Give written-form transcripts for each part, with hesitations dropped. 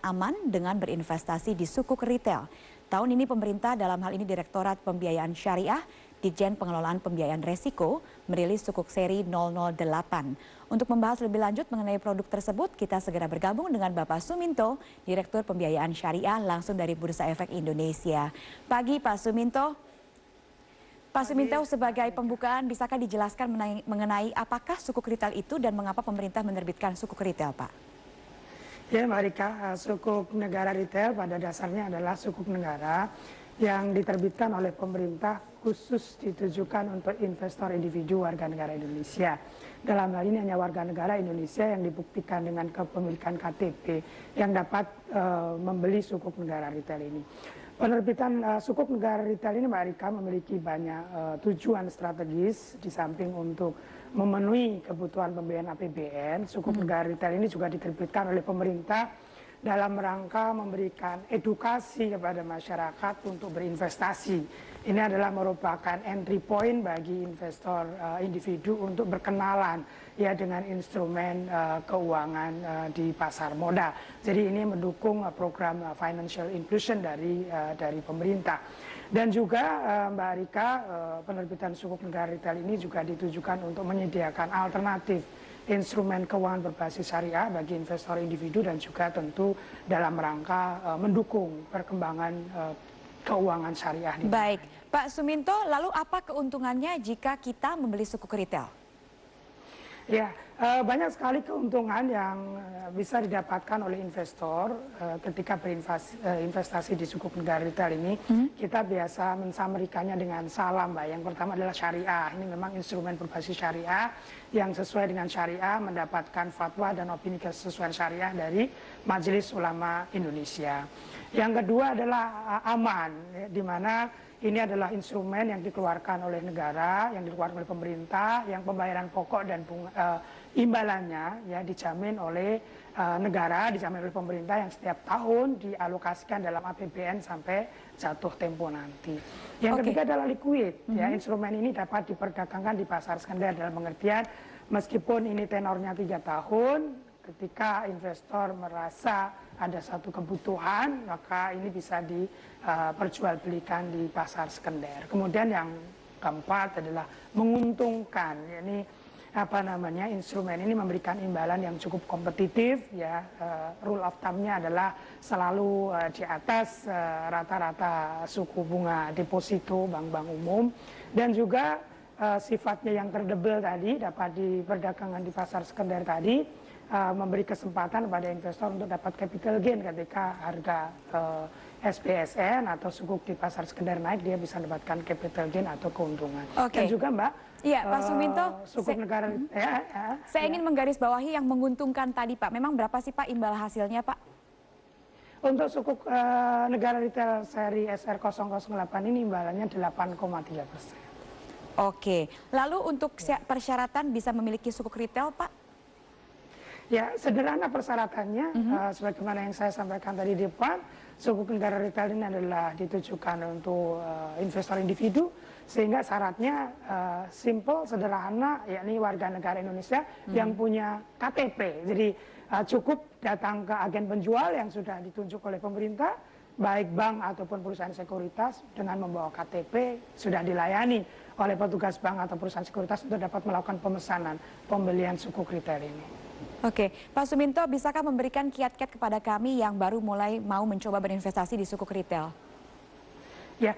aman dengan berinvestasi di sukuk retail. Tahun ini pemerintah dalam hal ini Direktorat Pembiayaan Syariah, Ditjen Pengelolaan Pembiayaan Resiko, merilis sukuk seri 008. Untuk membahas lebih lanjut mengenai produk tersebut, kita segera bergabung dengan Bapak Suminto, Direktur Pembiayaan Syariah langsung dari Bursa Efek Indonesia. Pagi Pak Suminto. Pak Suminto, sebagai pembukaan, bisakah dijelaskan mengenai apakah sukuk retail itu dan mengapa pemerintah menerbitkan sukuk retail, Pak? Ya, Mbak Rika, sukuk negara retail pada dasarnya adalah sukuk negara yang diterbitkan oleh pemerintah khusus ditujukan untuk investor individu warga negara Indonesia. Dalam hal ini hanya warga negara Indonesia yang dibuktikan dengan kepemilikan KTP yang dapat membeli sukuk negara retail ini. Penerbitan sukuk negara retail ini, Mbak Rika, memiliki banyak tujuan strategis di samping untuk memenuhi kebutuhan pembiayaan APBN. Sukuk negara retail ini juga diterbitkan oleh pemerintah dalam rangka memberikan edukasi kepada masyarakat untuk berinvestasi. Ini adalah merupakan entry point bagi investor individu untuk berkenalan ya dengan instrumen keuangan di pasar modal. Jadi ini mendukung program financial inclusion dari pemerintah. Dan juga Mbak Rika, penerbitan sukuk negara retail ini juga ditujukan untuk menyediakan alternatif instrumen keuangan berbasis syariah bagi investor individu dan juga tentu dalam rangka mendukung perkembangan keuangan syariah. Baik, Pak Suminto, lalu apa keuntungannya jika kita membeli sukuk retail? Ya, banyak sekali keuntungan yang bisa didapatkan oleh investor ketika berinvestasi di sukuk negara retail ini. Kita biasa mensamerikannya dengan salam, Mbak. Yang pertama adalah syariah. Ini memang instrumen berbasis syariah yang sesuai dengan syariah, mendapatkan fatwa dan opini kesesuaian syariah dari Majelis Ulama Indonesia. Yang kedua adalah aman, di mana ini adalah instrumen yang dikeluarkan oleh negara, yang dikeluarkan oleh pemerintah, yang pembayaran pokok dan imbalannya ya dijamin oleh negara, dijamin oleh pemerintah yang setiap tahun dialokasikan dalam APBN sampai jatuh tempo nanti. Yang ketiga adalah liquid, ya instrumen ini dapat diperdagangkan di pasar sekunder dalam pengertian meskipun ini tenornya 3 tahun. Ketika investor merasa ada satu kebutuhan, maka ini bisa diperjualbelikan di pasar sekunder. Kemudian yang keempat adalah menguntungkan, yakni instrumen ini memberikan imbalan yang cukup kompetitif, ya. Rule of thumb-nya adalah selalu di atas rata-rata suku bunga deposito bank-bank umum, dan juga sifatnya yang kredibel tadi dapat diperdagangkan di pasar sekunder tadi. Memberi kesempatan pada investor untuk dapat capital gain ketika harga SBSN atau sukuk di pasar sekunder naik, dia bisa mendapatkan capital gain atau keuntungan. Dan juga Mbak, iya, Pak Suminto, sukuk negara, saya ingin menggarisbawahi yang menguntungkan tadi, Pak. Memang berapa sih Pak imbal hasilnya, Pak? Untuk sukuk negara retail seri SR008 ini imbalannya 8,3%. Oke, lalu untuk persyaratan bisa memiliki sukuk retail, Pak? Ya, sederhana persyaratannya, sebagaimana yang saya sampaikan tadi di depan, sukuk negara retail ini adalah ditujukan untuk investor individu, sehingga syaratnya simple, sederhana, yakni warga negara Indonesia yang punya KTP. Jadi cukup datang ke agen penjual yang sudah ditunjuk oleh pemerintah, baik bank ataupun perusahaan sekuritas, dengan membawa KTP sudah dilayani oleh petugas bank atau perusahaan sekuritas untuk dapat melakukan pemesanan pembelian sukuk retail ini. Oke, Pak Suminto, bisakah memberikan kiat-kiat kepada kami yang baru mulai mau mencoba berinvestasi di sukuk retail? Ya,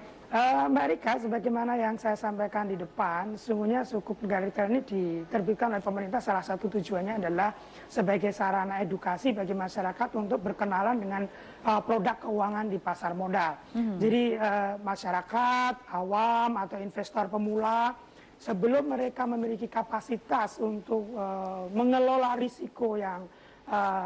Mbak Rika, sebagaimana yang saya sampaikan di depan, sesungguhnya sukuk negara retail ini diterbitkan oleh pemerintah, salah satu tujuannya adalah sebagai sarana edukasi bagi masyarakat untuk berkenalan dengan produk keuangan di pasar modal. Jadi masyarakat awam atau investor pemula, sebelum mereka memiliki kapasitas untuk mengelola risiko yang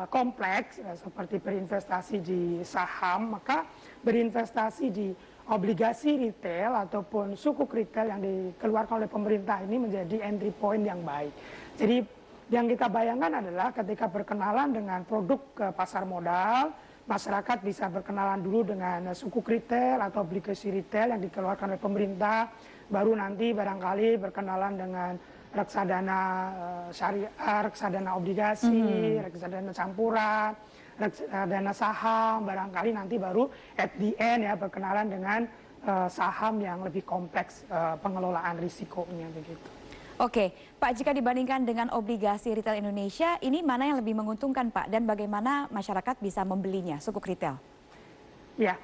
kompleks, seperti berinvestasi di saham, maka berinvestasi di obligasi retail ataupun sukuk retail yang dikeluarkan oleh pemerintah ini menjadi entry point yang baik. Jadi yang kita bayangkan adalah ketika berkenalan dengan produk ke pasar modal, masyarakat bisa berkenalan dulu dengan sukuk retail atau obligasi retail yang dikeluarkan oleh pemerintah, baru nanti barangkali berkenalan dengan reksadana syariah, reksadana obligasi, reksadana campuran, dana saham, barangkali nanti baru at the end ya berkenalan dengan saham yang lebih kompleks pengelolaan risikonya begitu. Oke, Pak, jika dibandingkan dengan obligasi retail Indonesia, ini mana yang lebih menguntungkan, Pak? Dan bagaimana masyarakat bisa membelinya, sukuk retail? Ya,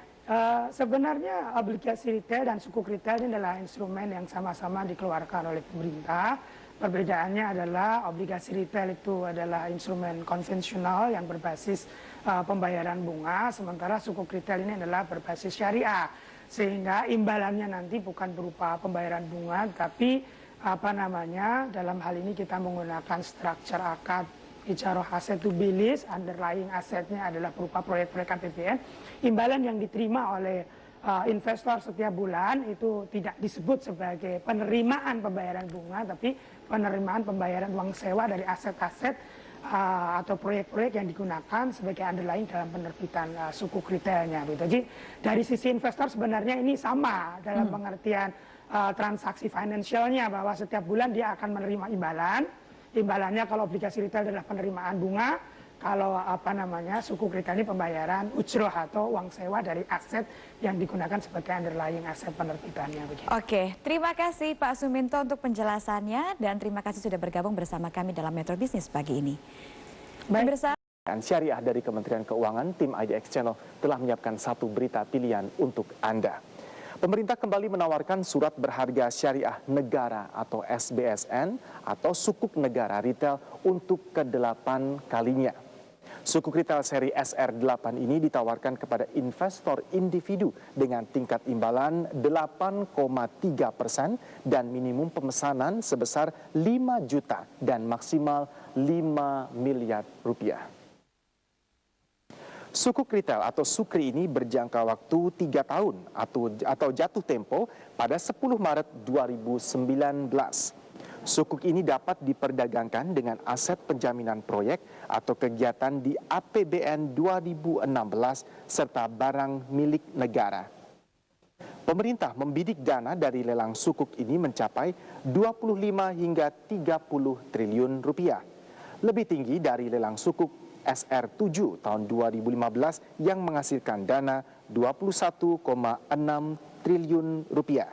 sebenarnya obligasi retail dan sukuk retail ini adalah instrumen yang sama-sama dikeluarkan oleh pemerintah. Perbedaannya adalah obligasi retail itu adalah instrumen konvensional yang berbasis pembayaran bunga, sementara sukuk retail ini adalah berbasis syariah. Sehingga imbalannya nanti bukan berupa pembayaran bunga, tapi dalam hal ini kita menggunakan structure akad ijaroh aset to bilis, underlying asetnya adalah berupa proyek-proyek KPBN. Imbalan yang diterima oleh investor setiap bulan itu tidak disebut sebagai penerimaan pembayaran bunga, tapi penerimaan pembayaran uang sewa dari aset-aset atau proyek-proyek yang digunakan sebagai underlying dalam penerbitan sukuk retailnya. Jadi dari sisi investor sebenarnya ini sama dalam pengertian transaksi finansialnya, bahwa setiap bulan dia akan menerima imbalan. Imbalannya kalau obligasi retail adalah penerimaan bunga, kalau sukuk retail ini pembayaran ujroh atau uang sewa dari aset yang digunakan sebagai underlying aset penerbitannya. Begitu. Oke, terima kasih Pak Suminto untuk penjelasannya dan terima kasih sudah bergabung bersama kami dalam Metro Bisnis pagi ini. Baik. Syariah dari Kementerian Keuangan, tim IDX Channel telah menyiapkan satu berita pilihan untuk Anda. Pemerintah kembali menawarkan surat berharga syariah negara atau SBSN atau sukuk negara retail untuk ke-8 kalinya. Sukuk retail seri SR8 ini ditawarkan kepada investor individu dengan tingkat imbalan 8,3% dan minimum pemesanan sebesar 5 juta dan maksimal 5 miliar rupiah. Sukuk retail atau sukri ini berjangka waktu 3 tahun atau jatuh tempo pada 10 Maret 2019. Sukuk ini dapat diperdagangkan dengan aset penjaminan proyek atau kegiatan di APBN 2016 serta barang milik negara. Pemerintah membidik dana dari lelang sukuk ini mencapai 25 hingga 30 triliun rupiah. Lebih tinggi dari lelang sukuk SR7 tahun 2015 yang menghasilkan dana 21,6 triliun rupiah.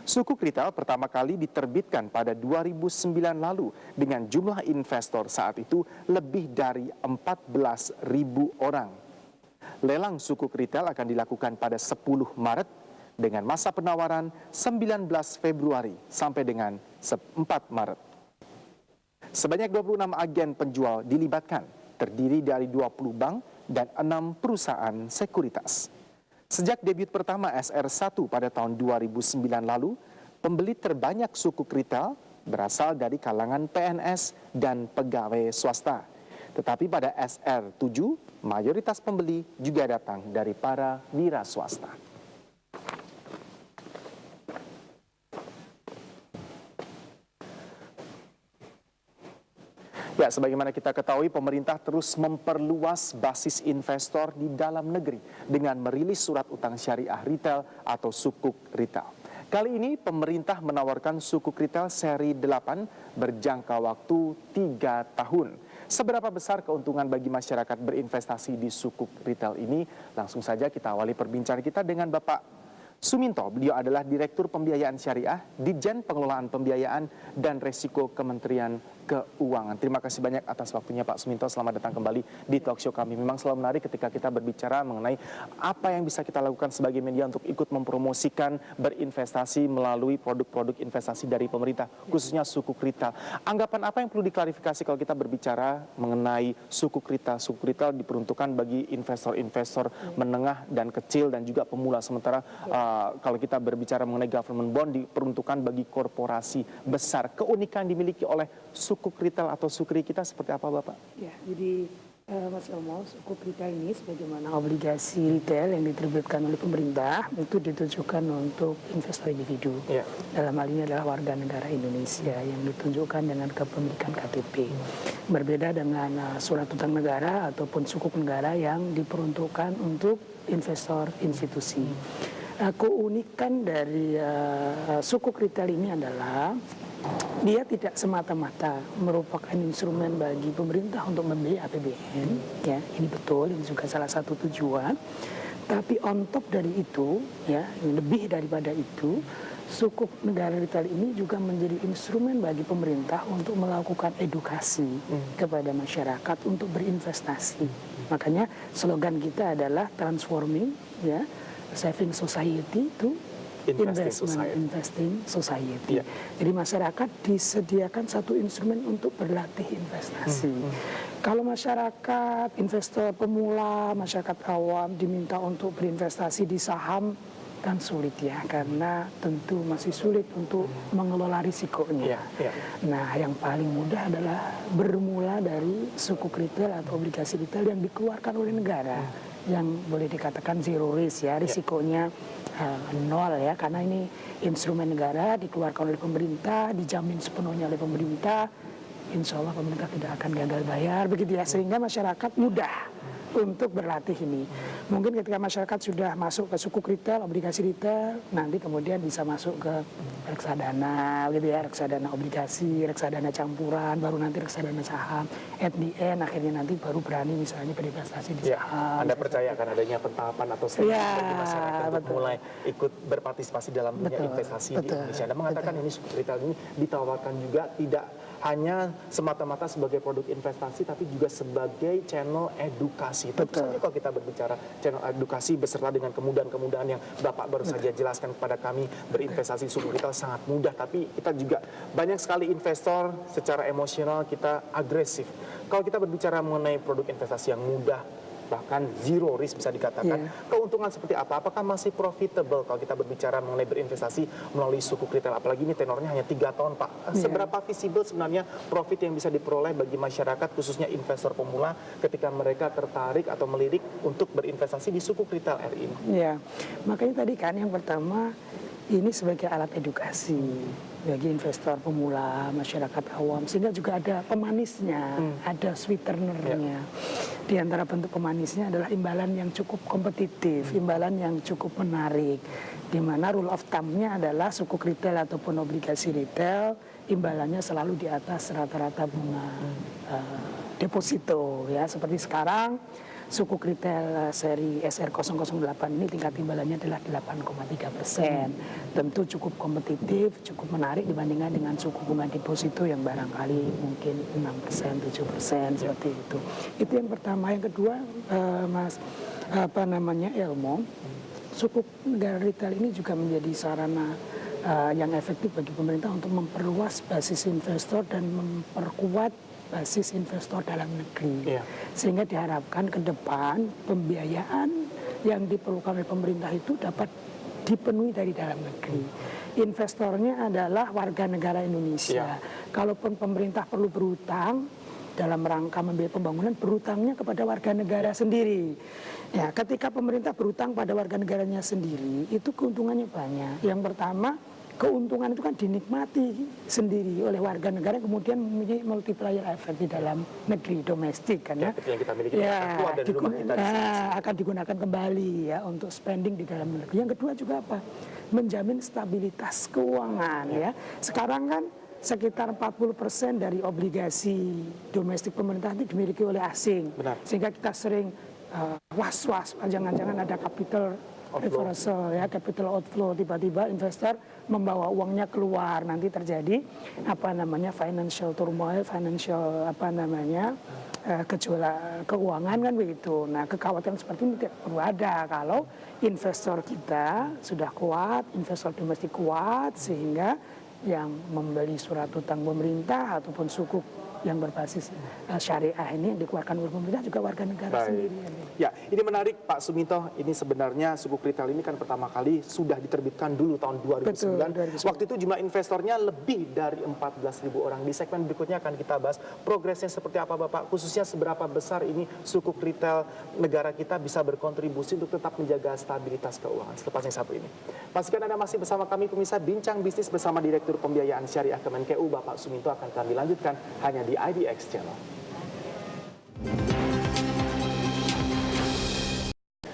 Sukuk retail pertama kali diterbitkan pada 2009 lalu dengan jumlah investor saat itu lebih dari 14.000 orang. Lelang sukuk retail akan dilakukan pada 10 Maret dengan masa penawaran 19 Februari sampai dengan 4 Maret. Sebanyak 26 agen penjual dilibatkan, terdiri dari 20 bank dan 6 perusahaan sekuritas. Sejak debut pertama SR1 pada tahun 2009 lalu, pembeli terbanyak sukuk retail berasal dari kalangan PNS dan pegawai swasta. Tetapi pada SR7, mayoritas pembeli juga datang dari para wira swasta. Ya, sebagaimana kita ketahui, pemerintah terus memperluas basis investor di dalam negeri dengan merilis surat utang syariah retail atau sukuk retail. Kali ini pemerintah menawarkan sukuk retail seri 8 berjangka waktu 3 tahun. Seberapa besar keuntungan bagi masyarakat berinvestasi di sukuk retail ini? Langsung saja kita awali perbincangan kita dengan Bapak Suminto. Beliau adalah Direktur Pembiayaan Syariah, Ditjen Pengelolaan Pembiayaan dan Resiko Kementerian Keuangan. Terima kasih banyak atas waktunya Pak Suminto. Selamat datang kembali di talk show kami. Memang selalu menarik ketika kita berbicara mengenai apa yang bisa kita lakukan sebagai media untuk ikut mempromosikan berinvestasi melalui produk-produk investasi dari pemerintah, khususnya sukuk retail. Anggapan apa yang perlu diklarifikasi kalau kita berbicara mengenai sukuk retail? Sukuk retail diperuntukkan bagi investor-investor menengah dan kecil dan juga pemula. Sementara kalau kita berbicara mengenai government bond diperuntukkan bagi korporasi besar. Keunikan dimiliki oleh sukuk retail atau sukri kita seperti apa Bapak? Ya, jadi Mas Elmo, sukuk retail ini sebagaimana obligasi retail yang diterbitkan oleh pemerintah itu ditujukan untuk investor individu. Ya. Dalam hal ini adalah warga negara Indonesia yang ditunjukkan dengan kepemilikan KTP. Berbeda dengan surat utang negara ataupun sukuk negara yang diperuntukkan untuk investor institusi. Keunikan dari sukuk retail ini adalah dia tidak semata-mata merupakan instrumen bagi pemerintah untuk membeli APBN, ya ini betul, ini juga salah satu tujuan. Tapi on top dari itu, ya lebih daripada itu, sukuk negara retail ini juga menjadi instrumen bagi pemerintah untuk melakukan edukasi kepada masyarakat untuk berinvestasi. Makanya slogan kita adalah transforming, ya, saving society to investing society. Jadi masyarakat disediakan satu instrumen untuk berlatih investasi. Kalau masyarakat, investor pemula, masyarakat awam diminta untuk berinvestasi di saham, kan sulit ya, karena tentu masih sulit untuk mengelola risikonya. Nah, yang paling mudah adalah bermula dari sukuk retail atau obligasi retail yang dikeluarkan oleh negara, yang boleh dikatakan zero risk ya, risikonya nol ya, karena ini instrumen negara dikeluarkan oleh pemerintah, dijamin sepenuhnya oleh pemerintah, insya Allah pemerintah tidak akan gagal bayar, begitu ya, sehingga masyarakat mudah untuk berlatih ini. Mungkin ketika masyarakat sudah masuk ke sukuk retail, obligasi retail, nanti kemudian bisa masuk ke reksadana, gitu ya, reksadana obligasi, reksadana campuran, baru nanti reksadana saham. At the end, akhirnya nanti baru berani misalnya berinvestasi di saham. Anda percaya akan adanya pentahapan atau strategi bagi masyarakat untuk mulai ikut berpartisipasi dalam dunia investasi di Indonesia. Anda mengatakan ini sukuk retail ini ditawarkan juga tidak hanya semata-mata sebagai produk investasi, tapi juga sebagai channel edukasi. Tentu saja kalau kita berbicara channel edukasi beserta dengan kemudahan-kemudahan yang Bapak baru saja jelaskan kepada kami, berinvestasi sukuk retail sangat mudah, tapi kita juga banyak sekali investor secara emosional kita agresif. Kalau kita berbicara mengenai produk investasi yang mudah, bahkan zero risk bisa dikatakan, keuntungan seperti apa? Apakah masih profitable kalau kita berbicara mengenai berinvestasi melalui sukuk retail? Apalagi ini tenornya hanya 3 tahun, Pak. Seberapa visible sebenarnya profit yang bisa diperoleh bagi masyarakat, khususnya investor pemula, ketika mereka tertarik atau melirik untuk berinvestasi di sukuk retail RI ini? Ya, makanya tadi kan yang pertama, ini sebagai alat edukasi bagi investor pemula, masyarakat awam, sehingga juga ada pemanisnya, ada sweetenernya. Di antara bentuk pemanisnya adalah imbalan yang cukup kompetitif, imbalan yang cukup menarik, di mana rule of thumb-nya adalah sukuk retail ataupun obligasi retail, imbalannya selalu di atas rata-rata bunga deposito, ya, seperti sekarang. Sukuk retail seri SR008 ini tingkat imbalannya adalah 8,3%. Tentu cukup kompetitif, cukup menarik dibandingkan dengan suku bunga deposito yang barangkali mungkin 6%, 7% seperti itu. Itu yang pertama. Yang kedua, Mas Elmo, sukuk negara retail ini juga menjadi sarana yang efektif bagi pemerintah untuk memperluas basis investor dan memperkuat basis investor dalam negeri. Sehingga diharapkan ke depan pembiayaan yang diperlukan oleh pemerintah itu dapat dipenuhi dari dalam negeri. Investornya adalah warga negara Indonesia. Kalaupun pemerintah perlu berutang dalam rangka membiayai pembangunan, berutangnya kepada warga negara sendiri. Ya, ketika pemerintah berutang pada warga negaranya sendiri, itu keuntungannya banyak. Yang pertama, keuntungan itu kan dinikmati sendiri oleh warga negara, kemudian memiliki multiplier effect di dalam negeri domestik kan ya. Yang kita miliki akan digunakan kembali ya untuk spending di dalam negeri. Yang kedua juga apa? Menjamin stabilitas keuangan ya. Sekarang kan sekitar 40% dari obligasi domestik pemerintah itu dimiliki oleh asing. Sehingga kita sering was-was, jangan-jangan ada capital reversal ya, capital outflow, tiba-tiba investor membawa uangnya keluar, nanti terjadi financial turmoil, gejolak keuangan kan begitu. Nah, kekhawatiran seperti ini tidak perlu ada kalau investor kita sudah kuat, investor domestik kuat, sehingga yang membeli surat utang pemerintah ataupun sukuk yang berbasis syariah ini yang dikeluarkan oleh pemerintah juga warga negara sendiri. Ya, ini menarik Pak Suminto. Ini sebenarnya sukuk retail ini kan pertama kali sudah diterbitkan dulu tahun 2009. Waktu itu jumlah investornya lebih dari 14.000 orang. Di segmen berikutnya akan kita bahas progresnya seperti apa Bapak, khususnya seberapa besar ini sukuk retail negara kita bisa berkontribusi untuk tetap menjaga stabilitas keuangan. Selepas yang satu ini. Pastikan Anda masih bersama kami pemirsa, bincang bisnis bersama Direktur Pembiayaan Syariah Kemenkeu Bapak Suminto akan kami lanjutkan hanya di IDX Channel.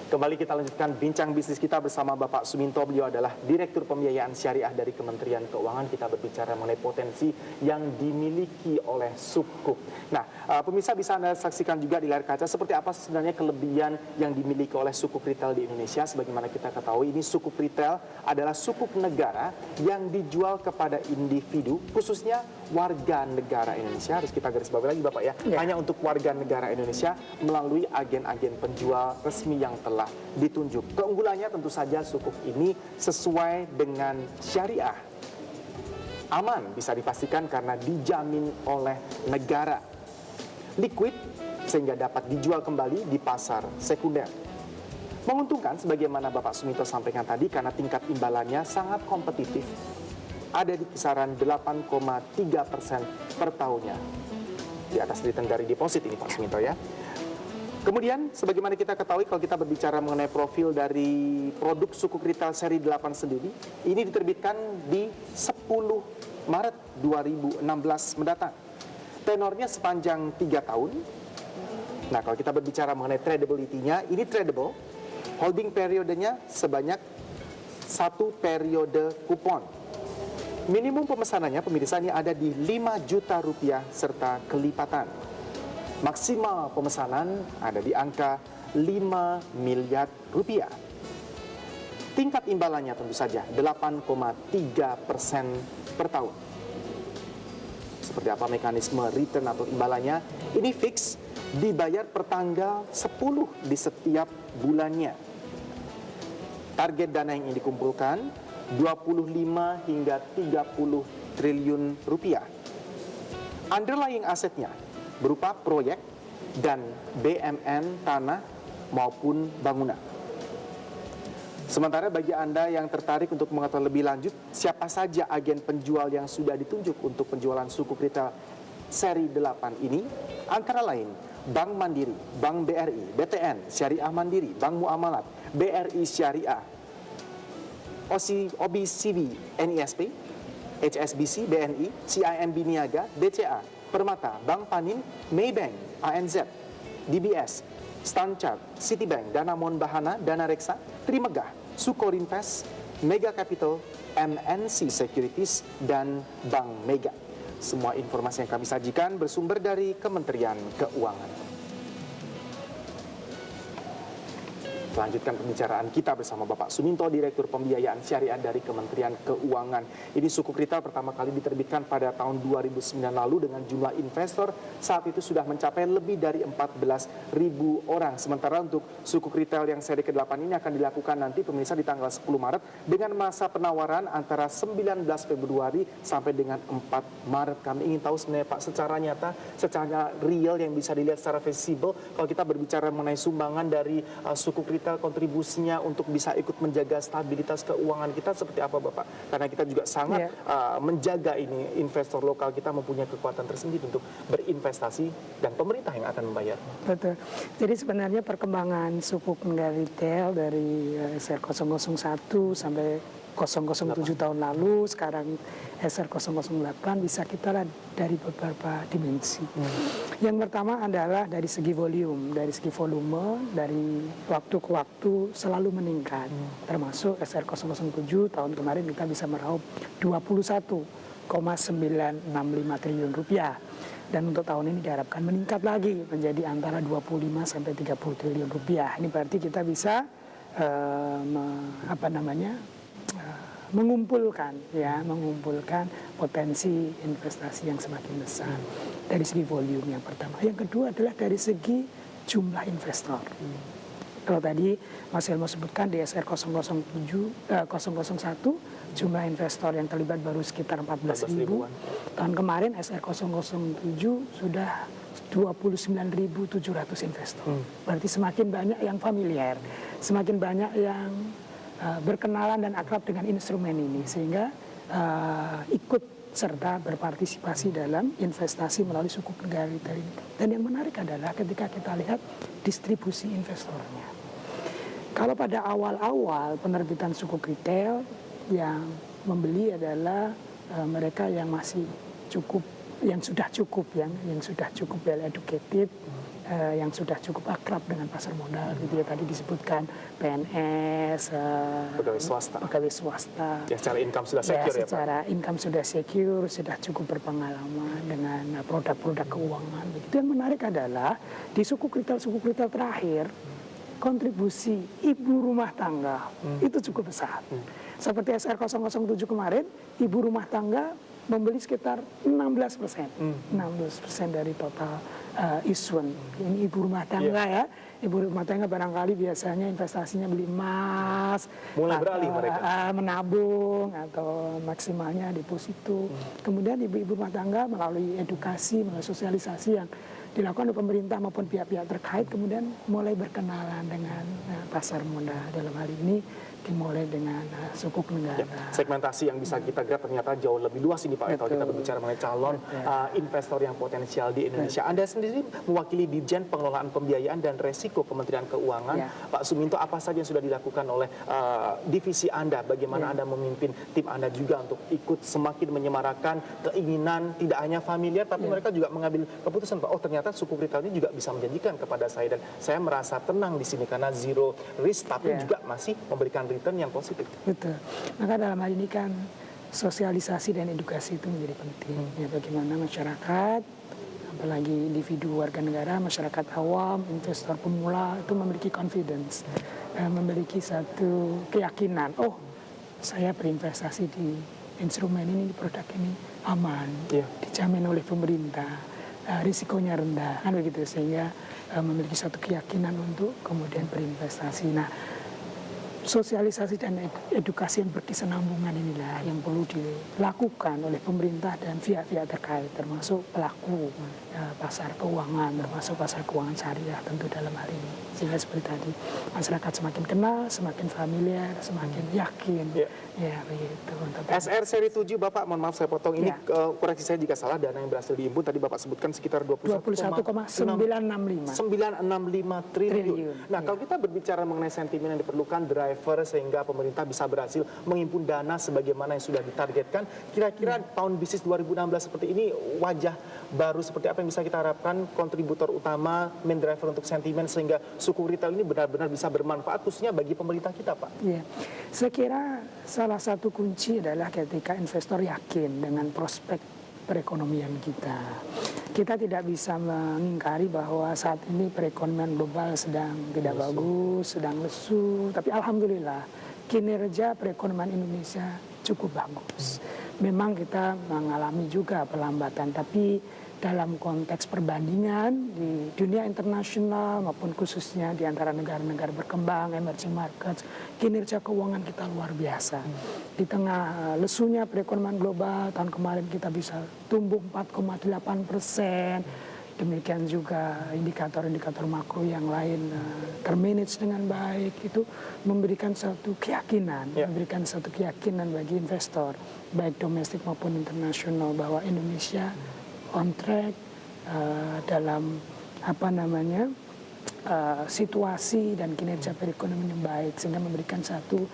Kembali kita lanjutkan bincang bisnis kita bersama Bapak Suminto. Beliau adalah Direktur Pembiayaan Syariah dari Kementerian Keuangan. Kita berbicara mengenai potensi yang dimiliki oleh Sukuk. Nah, pemirsa bisa Anda saksikan juga di layar kaca seperti apa sebenarnya kelebihan yang dimiliki oleh Sukuk Retail di Indonesia. Sebagaimana kita ketahui, ini Sukuk Retail adalah sukuk negara yang dijual kepada individu, khususnya warga negara Indonesia. Harus kita garis bawahi lagi Bapak ya, hanya untuk warga negara Indonesia melalui agen-agen penjual resmi yang telah ditunjuk. Keunggulannya tentu saja sukuk ini sesuai dengan syariah. Aman bisa dipastikan karena dijamin oleh negara. Liquid sehingga dapat dijual kembali di pasar sekunder. Menguntungkan sebagaimana Bapak Suminto sampaikan tadi karena tingkat imbalannya sangat kompetitif. Ada di kisaran 8,3% per tahunnya. Di atas return dari deposit ini Pak Suminto ya. Kemudian, sebagaimana kita ketahui kalau kita berbicara mengenai profil dari produk Sukuk Retail seri 8 sendiri, ini diterbitkan di 10 Maret 2016 mendatang. Tenornya sepanjang 3 tahun. Nah, kalau kita berbicara mengenai tradability-nya, ini tradable. Holding periodenya sebanyak 1 periode kupon. Minimum pemesanannya, pemirsa, ini ada di 5 juta rupiah serta kelipatan. Maksimal pemesanan ada di angka 5 miliar rupiah. Tingkat imbalannya tentu saja 8,3% per tahun. Seperti apa mekanisme return atau imbalannya? Ini fix dibayar per tanggal 10 di setiap bulannya. Target dana yang ingin dikumpulkan 25 hingga 30 triliun rupiah. Underlying asetnya berupa proyek dan BMN tanah maupun bangunan. Sementara bagi Anda yang tertarik untuk mengetahui lebih lanjut siapa saja agen penjual yang sudah ditunjuk untuk penjualan Sukuk Retail seri 8 ini, antara lain Bank Mandiri, Bank BRI, BTN, Syariah Mandiri, Bank Muamalat, BRI Syariah, OBCB, NISP, HSBC, BNI, CIMB Niaga, BCA, Permata, Bank Panin, Maybank, ANZ, DBS, Stanchart, Citibank, Danamon Bahana, Dana Reksa, Trimegah, Sukorinvest, Mega Capital, MNC Securities, dan Bank Mega. Semua informasi yang kami sajikan bersumber dari Kementerian Keuangan. Lanjutkan pembicaraan kita bersama Bapak Suminto, Direktur Pembiayaan Syariah dari Kementerian Keuangan. Ini Sukuk Retail pertama kali diterbitkan pada tahun 2009 lalu dengan jumlah investor saat itu sudah mencapai lebih dari 14.000 orang. Sementara untuk Sukuk Retail yang seri ke-8 ini akan dilakukan nanti pemirsa di tanggal 10 Maret dengan masa penawaran antara 19 Februari sampai dengan 4 Maret. Kami ingin tahu sebenarnya Pak secara nyata, secara real yang bisa dilihat secara visible kalau kita berbicara mengenai sumbangan dari Sukuk Retail, kontribusinya untuk bisa ikut menjaga stabilitas keuangan kita seperti apa Bapak? Karena kita juga sangat menjaga ini investor lokal kita mempunyai kekuatan tersendiri untuk berinvestasi dan pemerintah yang akan membayar. Betul. Jadi sebenarnya perkembangan Sukuk negara retail dari SR 001 sampai 007 tahun lalu, sekarang SR 008 bisa kita lihat dari beberapa dimensi. Yang pertama adalah dari segi volume, dari waktu ke waktu selalu meningkat. Termasuk SR 007 tahun kemarin kita bisa meraup 21,965 triliun rupiah. Dan untuk tahun ini diharapkan meningkat lagi menjadi antara 25 sampai 30 triliun rupiah. Ini berarti kita bisa mengumpulkan potensi investasi yang semakin besar dari segi volume yang pertama. Yang kedua adalah dari segi jumlah investor. Kalau tadi Mas Helmo sebutkan di SR 001 jumlah investor yang terlibat baru sekitar 14.000. Tahun kemarin SR 007 sudah 29.700 investor. Berarti semakin banyak yang familiar, semakin banyak yang berkenalan dan akrab dengan instrumen ini sehingga ikut serta berpartisipasi dalam investasi melalui Sukuk negara retail ini. Dan yang menarik adalah ketika kita lihat distribusi investornya. Kalau pada awal-awal penerbitan Sukuk retail yang membeli adalah mereka yang masih cukup, yang sudah cukup well educated, yang sudah cukup akrab dengan pasar modal gitu ya, tadi disebutkan PNS, pegawai swasta. Ya, secara income sudah secure ya, Pak? Secara income sudah secure, sudah cukup berpengalaman dengan produk-produk keuangan. Itu yang menarik adalah di suku kritel terakhir, kontribusi ibu rumah tangga itu cukup besar. Seperti SR007 kemarin, ibu rumah tangga membeli sekitar 16%. 16% dari total issuance. Ini ibu rumah tangga ya. Ibu rumah tangga barangkali biasanya investasinya beli emas, mulai beralih mereka menabung atau maksimalnya deposito. Kemudian ibu-ibu rumah tangga melalui edukasi, melalui sosialisasi yang dilakukan oleh pemerintah maupun pihak-pihak terkait, kemudian mulai berkenalan dengan pasar modal. Dalam hal ini dimulai dengan sukuk negara. Segmentasi yang bisa kita lihat ternyata jauh lebih luas ini Pak. Kalau kita berbicara mengenai calon investor yang potensial di Indonesia. Anda sendiri mewakili Ditjen Pengelolaan Pembiayaan dan Resiko Kementerian Keuangan. Pak Suminto, apa saja yang sudah dilakukan oleh divisi Anda? Bagaimana Anda memimpin tim Anda juga untuk ikut semakin menyemarakan keinginan tidak hanya familiar, tapi mereka juga mengambil keputusan, Pak, oh ternyata suku retail ini juga bisa menjanjikan kepada saya, dan saya merasa tenang di sini karena zero risk, tapi juga masih memberikan return yang positif. Betul. Maka dalam hal ini kan sosialisasi dan edukasi itu menjadi penting. Ya, bagaimana masyarakat, apalagi individu warga negara, masyarakat awam, investor pemula itu memiliki confidence, memiliki satu keyakinan. Oh, saya berinvestasi di instrumen ini, di produk ini aman, dijamin oleh pemerintah, risikonya rendah, kan begitu, sehingga memiliki satu keyakinan untuk kemudian berinvestasi. Nah, sosialisasi dan edukasi yang berkesinambungan inilah yang perlu dilakukan oleh pemerintah dan pihak-pihak terkait, termasuk pelaku pasar keuangan, termasuk pasar keuangan syariah tentu dalam hal ini. Sehingga seperti tadi, masyarakat semakin kenal, semakin familiar, semakin yakin. Ya, begitu. SR seri 7, Bapak, mohon maaf saya potong. Ini koreksi saya jika salah, dana yang berhasil diimpun tadi Bapak sebutkan sekitar 21,965 triliun. Nah, kalau kita berbicara mengenai sentimen yang diperlukan, driver sehingga pemerintah bisa berhasil mengimpun dana sebagaimana yang sudah ditargetkan, kira-kira tahun bisnis 2016 seperti ini, wajah baru seperti apa yang bisa kita harapkan, kontributor utama, main driver untuk sentimen sehingga suku retail ini benar-benar bisa bermanfaat khususnya bagi pemerintah kita, Pak? Iya, saya kira salah satu kunci adalah ketika investor yakin dengan prospek perekonomian kita. Kita tidak bisa mengingkari bahwa saat ini perekonomian global sedang tidak bagus, sedang lesu, tapi alhamdulillah kinerja perekonomian Indonesia cukup bagus. Memang kita mengalami juga perlambatan, tapi dalam konteks perbandingan di dunia internasional maupun khususnya di antara negara-negara berkembang, emerging markets, kinerja keuangan kita luar biasa. Di tengah lesunya perekonomian global, tahun kemarin kita bisa tumbuh 4,8%. Demikian juga indikator-indikator makro yang lain termanage dengan baik, itu memberikan satu keyakinan, memberikan satu keyakinan bagi investor, baik domestik maupun internasional, bahwa Indonesia on track dalam situasi dan kinerja perekonomian yang baik, sehingga memberikan satu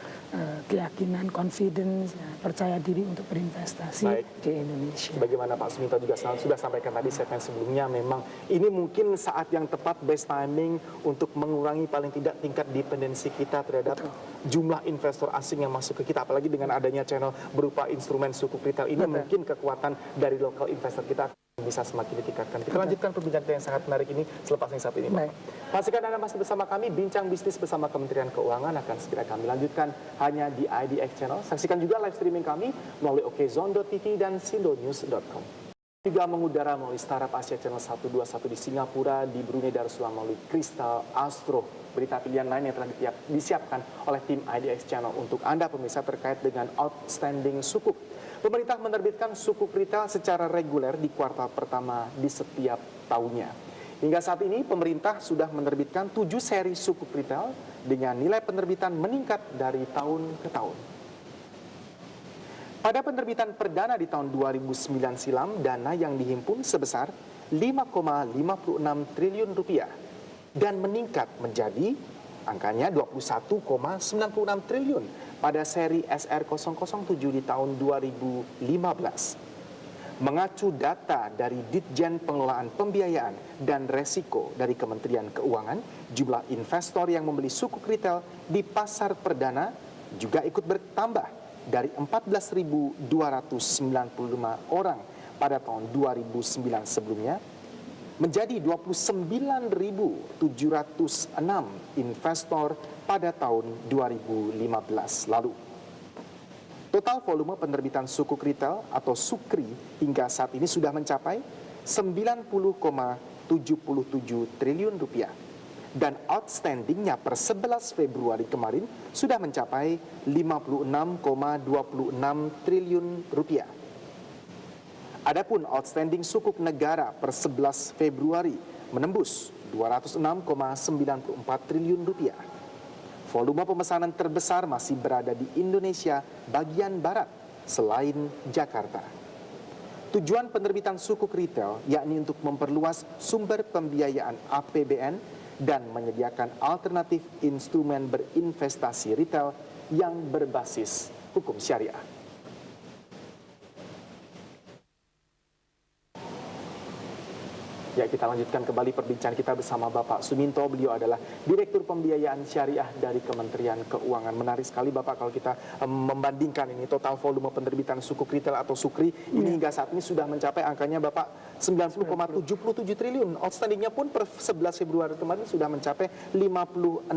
keyakinan, confidence, percaya diri untuk berinvestasi di Indonesia. Bagaimana Pak Suminto juga sudah sampaikan tadi segmen sebelumnya, memang ini mungkin saat yang tepat, best timing untuk mengurangi paling tidak tingkat dependensi kita terhadap jumlah investor asing yang masuk ke kita, apalagi dengan adanya channel berupa instrumen sukuk retail ini, mungkin kekuatan dari lokal investor kita bisa semakin ditingkatkan. Kita lanjutkan perbincangan yang sangat menarik ini selepas yang satu ini, Pak. Pastikan Anda masih bersama kami, Bincang Bisnis bersama Kementerian Keuangan akan segera kami lanjutkan hanya di IDX Channel. Saksikan juga live streaming kami melalui okezone.tv dan sindonews.com. Juga mengudara melalui Startup Asia Channel 121 di Singapura, di Brunei Darussalam melalui Crystal Astro. Berita pilihan lain yang telah disiapkan oleh tim IDX Channel untuk Anda pemirsa terkait dengan outstanding sukuk. Pemerintah menerbitkan sukuk retail secara reguler di kuartal pertama di setiap tahunnya. Hingga saat ini pemerintah sudah menerbitkan 7 seri sukuk retail dengan nilai penerbitan meningkat dari tahun ke tahun. Pada penerbitan perdana di tahun 2009 silam, dana yang dihimpun sebesar 5,56 triliun rupiah dan meningkat menjadi angkanya 21,96 triliun pada seri SR007 di tahun 2015. Mengacu data dari Ditjen Pengelolaan Pembiayaan dan Resiko dari Kementerian Keuangan, jumlah investor yang membeli sukuk retail di pasar perdana juga ikut bertambah dari 14.295 orang pada tahun 2009 sebelumnya menjadi 29.706 investor pada tahun 2015 lalu. Total volume penerbitan sukuk retail atau SUKRI hingga saat ini sudah mencapai 90,77 triliun rupiah. Dan outstandingnya per 11 Februari kemarin sudah mencapai 56,26 triliun rupiah. Adapun outstanding sukuk negara per 11 Februari menembus 206,94 triliun rupiah. Volume pemesanan terbesar masih berada di Indonesia bagian barat selain Jakarta. Tujuan penerbitan sukuk retail yakni untuk memperluas sumber pembiayaan APBN dan menyediakan alternatif instrumen berinvestasi retail yang berbasis hukum syariah. Ya, kita lanjutkan kembali perbincangan kita bersama Bapak Suminto. Beliau adalah Direktur Pembiayaan Syariah dari Kementerian Keuangan. Menarik sekali Bapak kalau kita membandingkan ini total volume penerbitan sukuk retail atau SUKRI ini hingga saat ini sudah mencapai angkanya Bapak 90,77 triliun. Outstandingnya pun per 11 Februari kemarin sudah mencapai 56,26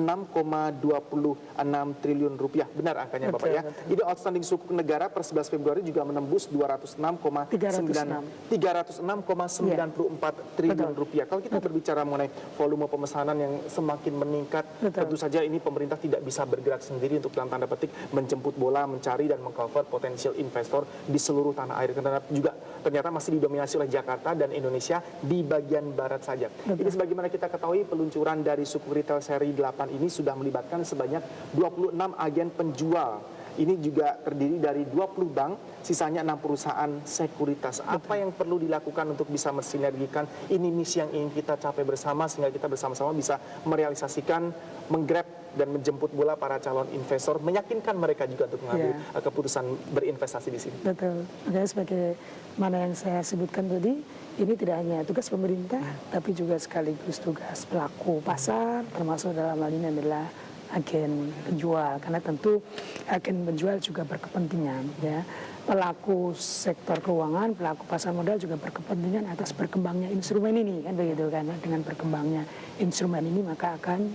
triliun rupiah. Benar angkanya Bapak ya. Jadi outstanding sukuk negara per 11 Februari juga menembus 306,94 triliun rupiah. Kalau kita berbicara mengenai volume pemesanan yang semakin meningkat, tentu saja ini pemerintah tidak bisa bergerak sendiri untuk dalam tanda petik menjemput bola, mencari dan mengcover potensial investor di seluruh tanah air. Karena juga ternyata masih didominasi oleh Jakarta dan Indonesia di bagian barat saja. Ini sebagaimana kita ketahui peluncuran dari sukuk retail seri 8 ini sudah melibatkan sebanyak 26 agen penjual. Ini juga terdiri dari 20 bank, sisanya 6 perusahaan sekuritas. Apa yang perlu dilakukan untuk bisa mensinergikan ini misi yang ingin kita capai bersama sehingga kita bersama-sama bisa merealisasikan, menggrab dan menjemput bola para calon investor, meyakinkan mereka juga untuk mengambil keputusan berinvestasi di sini. Betul. Makanya sebagaimana yang saya sebutkan tadi, ini tidak hanya tugas pemerintah, tapi juga sekaligus tugas pelaku pasar, termasuk dalam hal ini adalah agen penjual, karena tentu agen penjual juga berkepentingan ya. Pelaku sektor keuangan, pelaku pasar modal juga berkepentingan atas berkembangnya instrumen ini kan begitu kan. Dengan berkembangnya instrumen ini maka akan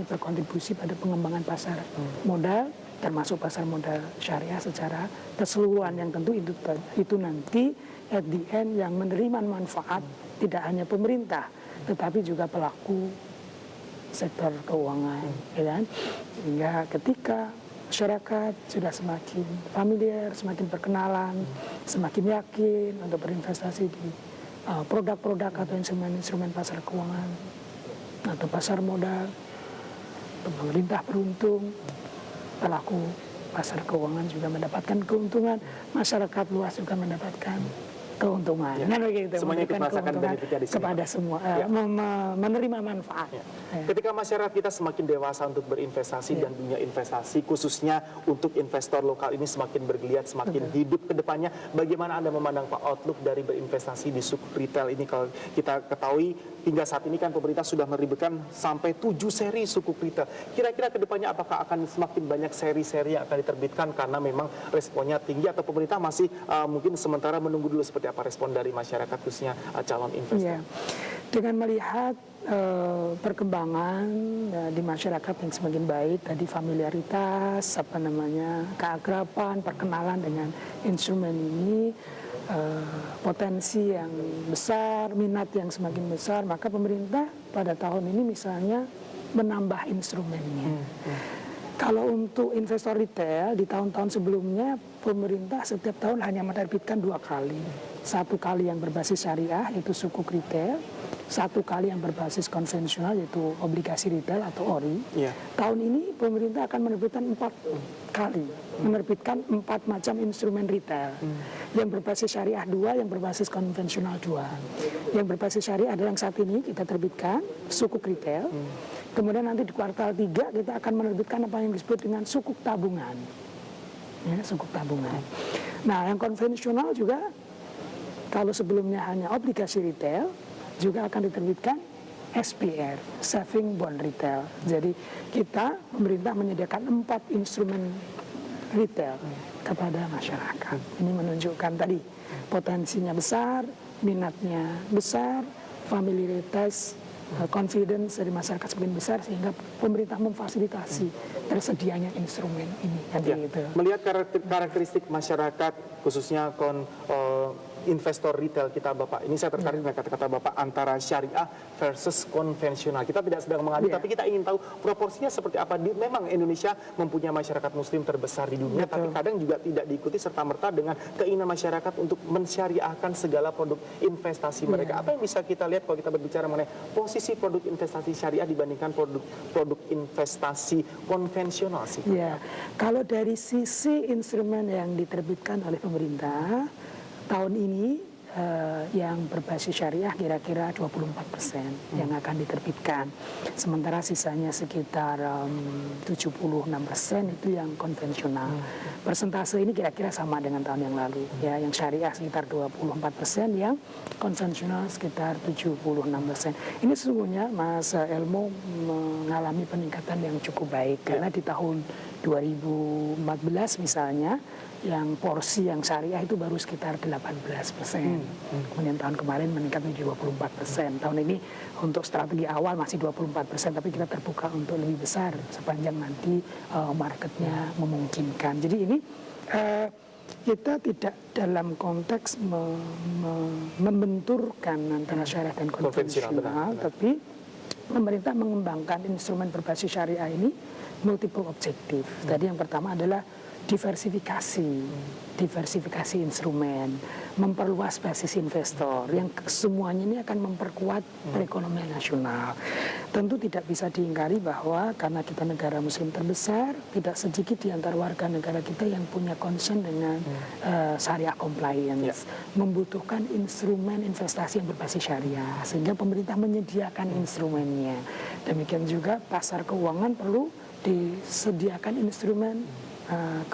berkontribusi pada pengembangan pasar modal, termasuk pasar modal syariah secara keseluruhan, yang tentu itu nanti at the end yang menerima manfaat tidak hanya pemerintah tetapi juga pelaku sektor keuangan, ya kan? Sehingga ketika masyarakat sudah semakin familiar, semakin perkenalan, semakin yakin untuk berinvestasi di produk-produk atau instrumen-instrumen pasar keuangan atau pasar modal, pemerintah beruntung, pelaku pasar keuangan juga mendapatkan keuntungan, masyarakat luas juga mendapatkan keuntungan. Ya. Begitu, semuanya ikut merasakan benefitnya di sini kepada semua, menerima manfaat. Ya. Ketika masyarakat kita semakin dewasa untuk berinvestasi dan dunia investasi, khususnya untuk investor lokal ini semakin bergeliat, semakin hidup ke depannya, bagaimana Anda memandang Pak outlook dari berinvestasi di sukuk retail ini? Kalau kita ketahui hingga saat ini kan pemerintah sudah menerbitkan sampai 7 seri sukuk retail. Kira-kira ke depannya apakah akan semakin banyak seri-seri yang akan diterbitkan karena memang responnya tinggi, atau pemerintah masih mungkin sementara menunggu dulu seperti apa respon dari masyarakat khususnya calon investor? Dengan melihat perkembangan di masyarakat yang semakin baik, tadi familiaritas, keakraban, perkenalan dengan instrumen ini, potensi yang besar, minat yang semakin besar, maka pemerintah pada tahun ini misalnya menambah instrumennya. Kalau untuk investor retail di tahun-tahun sebelumnya, pemerintah setiap tahun hanya menerbitkan 2 kali. 1 kali yang berbasis syariah, yaitu sukuk retail. 1 kali yang berbasis konvensional, yaitu obligasi retail atau ORI. Tahun ini pemerintah akan menerbitkan 4 kali. Menerbitkan 4 macam instrumen retail. Yang berbasis syariah 2, yang berbasis konvensional 2. Yang berbasis syariah adalah yang saat ini kita terbitkan, sukuk retail. Kemudian nanti di kuartal 3 kita akan menerbitkan apa yang disebut dengan sukuk tabungan. Ya, sukuk tabungan. Nah, yang konvensional juga Kalau sebelumnya hanya obligasi retail, juga akan diterbitkan SBR, Saving Bond Retail. Jadi kita, pemerintah menyediakan 4 instrumen retail kepada masyarakat. Ini menunjukkan tadi potensinya besar, minatnya besar, familiaritas, confidence dari masyarakat semakin besar, sehingga pemerintah memfasilitasi tersedianya instrumen ini. Gitu. Melihat karakteristik masyarakat, khususnya investor retail kita, Bapak, ini saya tertarik dengan kata-kata Bapak antara syariah versus konvensional. Kita tidak sedang mengadu, tapi kita ingin tahu proporsinya seperti apa. Memang Indonesia mempunyai masyarakat muslim terbesar di dunia, tapi kadang juga tidak diikuti serta-merta dengan keinginan masyarakat untuk mensyariahkan segala produk investasi mereka. Apa yang bisa kita lihat kalau kita berbicara mengenai posisi produk investasi syariah dibandingkan produk investasi konvensional sih? Ya, kalau dari sisi instrumen yang diterbitkan oleh pemerintah, tahun ini yang berbasis syariah kira-kira 24% yang akan diterbitkan. Sementara sisanya sekitar 76% itu yang konvensional. Persentase ini kira-kira sama dengan tahun yang lalu. Ya, yang syariah sekitar 24%, yang konvensional sekitar 76%. Ini sesungguhnya Mas Elmo mengalami peningkatan yang cukup baik. Karena di tahun 2014 misalnya, yang porsi yang syariah itu baru sekitar 18%. Kemudian tahun kemarin meningkat menjadi 24%. Tahun ini untuk strategi awal masih 24%, tapi kita terbuka untuk lebih besar sepanjang nanti marketnya memungkinkan. Jadi ini kita tidak dalam konteks membenturkan antara syariah dan konvensional, tapi pemerintah mengembangkan instrumen berbasis syariah ini multiple objektif. Tadi yang pertama adalah diversifikasi instrumen, memperluas basis investor, yang semuanya ini akan memperkuat perekonomian nasional. Tentu tidak bisa diingkari bahwa karena kita negara muslim terbesar, tidak sedikit di antara warga negara kita yang punya concern dengan syariah compliance, membutuhkan instrumen investasi yang berbasis syariah, sehingga pemerintah menyediakan instrumennya. Demikian juga pasar keuangan perlu disediakan instrumen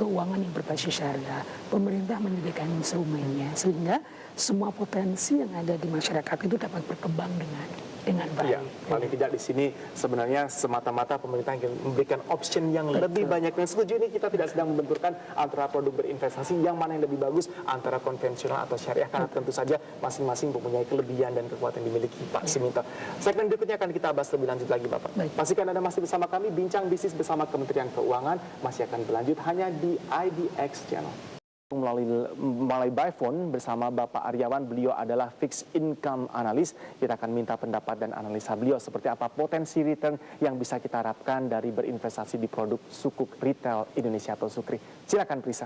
keuangan yang berbasis syariah. Pemerintah menyediakan instrumennya sehingga semua potensi yang ada di masyarakat itu dapat berkembang dengan baik. Ya, paling tidak di sini sebenarnya semata-mata pemerintah ingin memberikan option yang lebih banyak. Dan setuju ini kita tidak sedang membenturkan antara produk berinvestasi yang mana yang lebih bagus antara konvensional atau syariah, karena tentu saja masing-masing mempunyai kelebihan dan kekuatan yang dimiliki Pak Suminto. Segmen berikutnya akan kita bahas lebih lanjut lagi Bapak. Pastikan Anda masih bersama kami, Bincang Bisnis bersama Kementerian Keuangan masih akan berlanjut hanya di IDX Channel. Melalui by phone bersama Bapak Aryawan, beliau adalah fixed income analis. Kita akan minta pendapat dan analisa beliau seperti apa potensi return yang bisa kita harapkan dari berinvestasi di produk sukuk retail Indonesia atau Sukri. Silakan Prisa.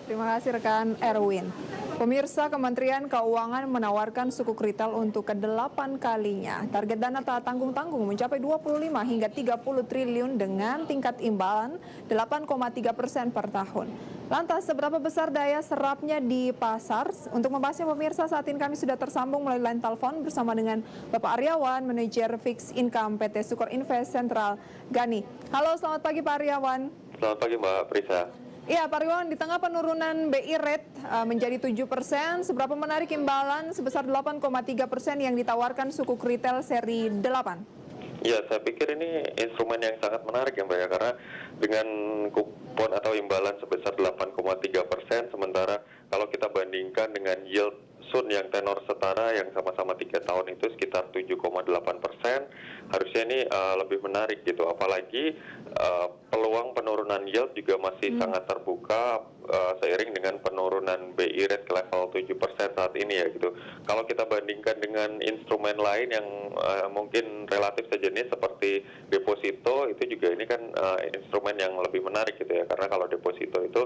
Terima kasih rekan Erwin. Pemirsa, Kementerian Keuangan menawarkan sukuk retail untuk ke-8 kalinya. Target dana tak tanggung-tanggung mencapai 25 hingga 30 triliun dengan tingkat imbalan 8,3% per tahun. Lantas, seberapa besar daya serapnya di pasar? Untuk membahasnya pemirsa, saat ini kami sudah tersambung melalui line telepon bersama dengan Bapak Aryawan, manajer fixed income PT Sukor Invest Sentral Gani. Halo, selamat pagi Pak Aryawan. Selamat pagi Mbak Prisa. Iya, Pak Aryawan, di tengah penurunan BI rate menjadi 7%, seberapa menarik imbalan sebesar 8,3% yang ditawarkan sukuk retail seri 8? Ya, saya pikir ini instrumen yang sangat menarik ya Mbak ya, karena dengan kupon atau imbalan sebesar 8,3%, sementara kalau kita bandingkan dengan yield Sun yang tenor setara yang sama-sama 3 tahun itu sekitar 7,8%, harusnya ini lebih menarik gitu. Apalagi peluang penurunan yield juga masih sangat terbuka seiring dengan penurunan BI rate ke level 7% saat ini ya gitu. Kalau kita bandingkan dengan instrumen lain yang mungkin relatif sejenis seperti deposito, itu juga ini kan instrumen yang lebih menarik gitu ya, karena kalau deposito itu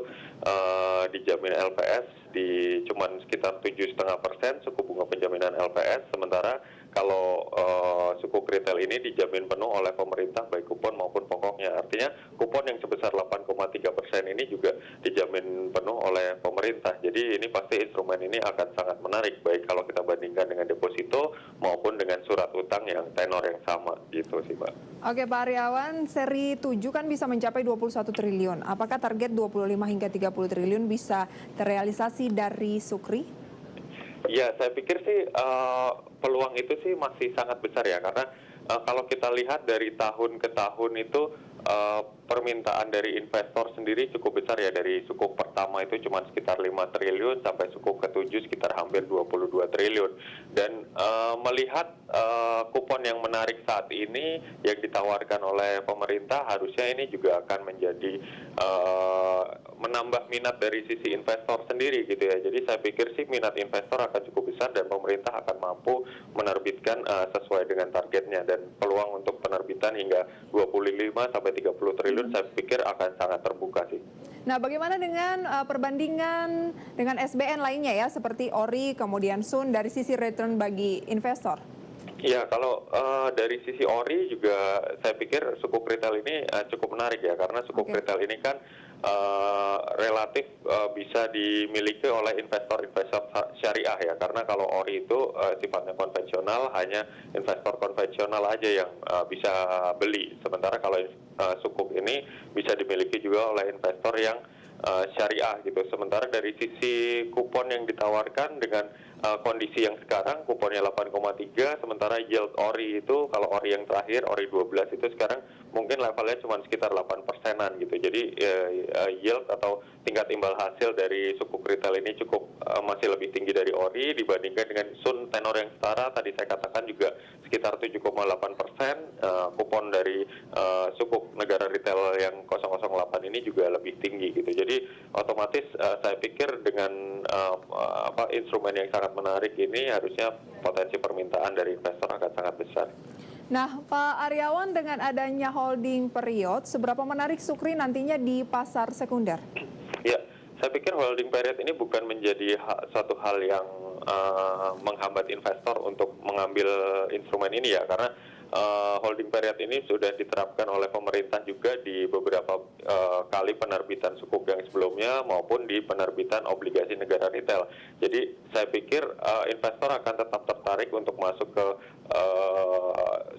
dijamin LPS di cuman sekitar 7,5% suku bunga penjaminan LPS, sementara kalau sukuk retail ini dijamin penuh oleh pemerintah baik kupon maupun pokoknya. Artinya kupon yang sebesar 8,3% ini juga dijamin penuh oleh pemerintah. Jadi ini pasti instrumen ini akan sangat menarik baik kalau kita bandingkan dengan deposito maupun dengan surat utang yang tenor yang sama gitu sih Mbak. Oke Pak Aryawan, seri 7 kan bisa mencapai 21 triliun. Apakah target 25 hingga 30 triliun bisa terrealisasi dari Sukri? Ya, saya pikir sih peluang itu sih masih sangat besar ya, karena kalau kita lihat dari tahun ke tahun itu permintaan dari investor sendiri cukup besar ya. Dari sukuk pertama itu cuma sekitar 5 triliun sampai sukuk ke-7 sekitar hampir 22 triliun. Dan melihat kupon yang menarik saat ini yang ditawarkan oleh pemerintah, harusnya ini juga akan menjadi menambah minat dari sisi investor sendiri gitu ya. Jadi saya pikir sih minat investor akan cukup besar dan pemerintah akan mampu menerbitkan sesuai dengan targetnya, dan peluang untuk penerbitan hingga 25 sampai 30 triliun saya pikir akan sangat terbuka sih. Nah, bagaimana dengan perbandingan dengan SBN lainnya ya, seperti ORI, kemudian SUN dari sisi return bagi investor? Ya, kalau dari sisi ORI juga saya pikir sukuk retail ini cukup menarik ya, karena sukuk retail ini kan relatif bisa dimiliki oleh investor-investor syariah ya, karena kalau ORI itu sifatnya konvensional, hanya investor konvensional aja yang bisa beli, sementara kalau sukuk ini bisa dimiliki juga oleh investor yang syariah gitu. Sementara dari sisi kupon yang ditawarkan dengan kondisi yang sekarang, kuponnya 8,3, sementara yield ORI itu, kalau ORI yang terakhir, ORI 12 itu sekarang mungkin levelnya cuma sekitar 8%-an gitu. Jadi yield atau tingkat imbal hasil dari sukuk retail ini cukup masih lebih tinggi dari ORI dibandingkan dengan SUN tenor yang setara, tadi saya katakan juga sekitar 7,8%. Kupon dari sukuk negara retail yang 008 ini juga lebih tinggi gitu. Jadi otomatis saya pikir dengan instrumen yang sangat menarik ini, harusnya potensi permintaan dari investor akan sangat besar. Nah, Pak Aryawan, dengan adanya holding period, seberapa menarik Sukri nantinya di pasar sekunder? Ya, saya pikir holding period ini bukan menjadi suatu hal yang menghambat investor untuk mengambil instrumen ini ya, karena holding period ini sudah diterapkan oleh pemerintah juga di beberapa kali penerbitan sukuk yang sebelumnya maupun di penerbitan obligasi negara retail. Jadi saya pikir investor akan tetap tertarik untuk masuk ke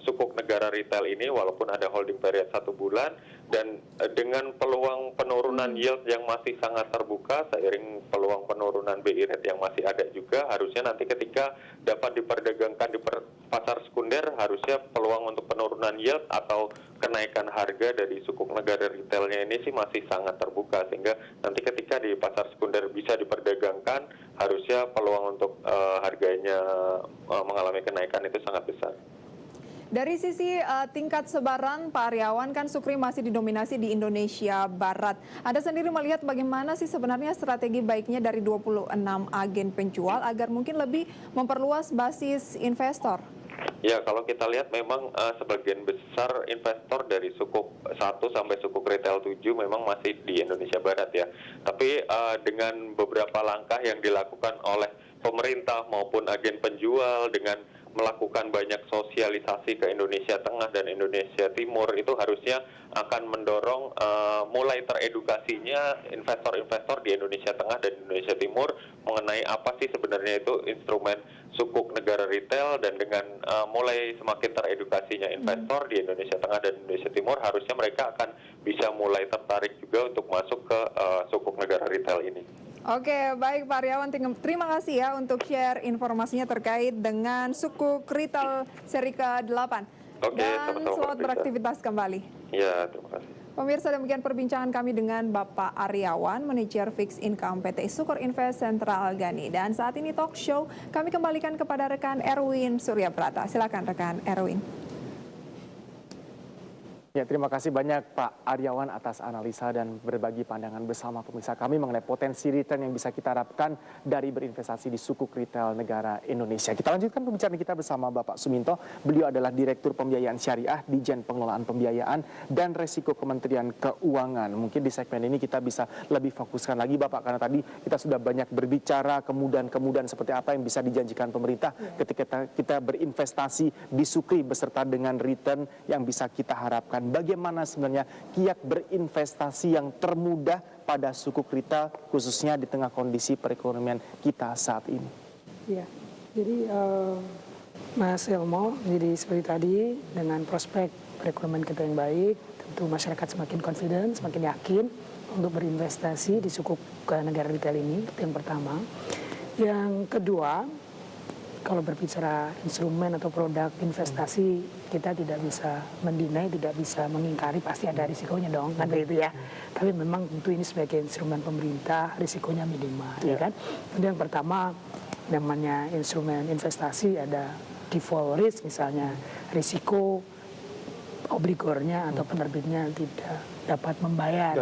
sukuk negara retail ini walaupun ada holding period 1 bulan, dan dengan peluang penurunan yield yang masih sangat terbuka seiring peluang penurunan BI rate yang masih ada juga, harusnya nanti ketika dapat diperdagangkan di pasar sekunder, harusnya peluang untuk penurunan yield atau kenaikan harga dari sukuk negara retailnya ini sih masih sangat terbuka, sehingga nanti ketika di pasar sekunder bisa diperdagangkan, harusnya peluang untuk harganya mengalami kenaikan itu sangat besar. Dari sisi tingkat sebaran, Pak Aryawan, kan Sukri masih didominasi di Indonesia Barat. Anda sendiri melihat bagaimana sih sebenarnya strategi baiknya dari 26 agen penjual agar mungkin lebih memperluas basis investor? Ya, kalau kita lihat memang sebagian besar investor dari sukuk 1 sampai sukuk retail 7 memang masih di Indonesia Barat ya. Tapi dengan beberapa langkah yang dilakukan oleh pemerintah maupun agen penjual dengan melakukan banyak sosialisasi ke Indonesia Tengah dan Indonesia Timur, itu harusnya akan mendorong mulai teredukasinya investor-investor di Indonesia Tengah dan Indonesia Timur mengenai apa sih sebenarnya itu instrumen sukuk negara retail, dan dengan mulai semakin teredukasinya investor di Indonesia Tengah dan Indonesia Timur, harusnya mereka akan bisa mulai tertarik juga untuk masuk ke sukuk negara retail ini. Oke, baik Pak Aryawan, terima kasih ya untuk share informasinya terkait dengan sukuk retail seri ke-8. Oke, dan selamat beraktivitas kembali. Ya, terima kasih. Pemirsa, demikian perbincangan kami dengan Bapak Aryawan, manajer fixed income PT Sukor Invest Sentral Algani. Dan saat ini talk show kami kembalikan kepada rekan Erwin Suryabrata. Silakan rekan Erwin. Ya, terima kasih banyak Pak Aryawan atas analisa dan berbagi pandangan bersama pemirsa kami mengenai potensi return yang bisa kita harapkan dari berinvestasi di sukuk retail negara Indonesia. Kita lanjutkan pembicaraan kita bersama Bapak Suminto. Beliau adalah Direktur Pembiayaan Syariah di Dijen Pengelolaan Pembiayaan dan Resiko Kementerian Keuangan. Mungkin di segmen ini kita bisa lebih fokuskan lagi Bapak, karena tadi kita sudah banyak berbicara kemudahan-kemudahan seperti apa yang bisa dijanjikan pemerintah ketika kita berinvestasi di Sukri beserta dengan return yang bisa kita harapkan. Bagaimana sebenarnya kiat berinvestasi yang termudah pada sukuk retail khususnya di tengah kondisi perekonomian kita saat ini? Ya, jadi Mas Elmo, jadi seperti tadi dengan prospek perekonomian kita yang baik, tentu masyarakat semakin confident, semakin yakin untuk berinvestasi di sukuk negara retail ini. Itu yang pertama. Yang kedua, kalau berbicara instrumen atau produk investasi, kita tidak bisa mendinai, tidak bisa mengingkari, pasti ada risikonya dong, kan begitu ya. Tapi memang tentu ini sebagai instrumen pemerintah, risikonya minimal, ya kan. Jadi yang pertama, namanya instrumen investasi ada default risk, misalnya risiko obligornya atau penerbitnya tidak dapat membayar,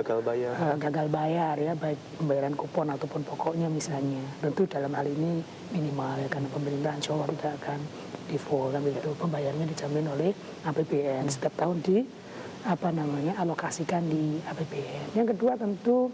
gagal bayar ya, baik pembayaran kupon ataupun pokoknya misalnya. Tentu dalam hal ini minimal ya, karena pemerintah insya Allah tidak akan default, kan begitu. Pembayarannya dijamin oleh APBN, setiap tahun alokasikan di APBN. Yang kedua tentu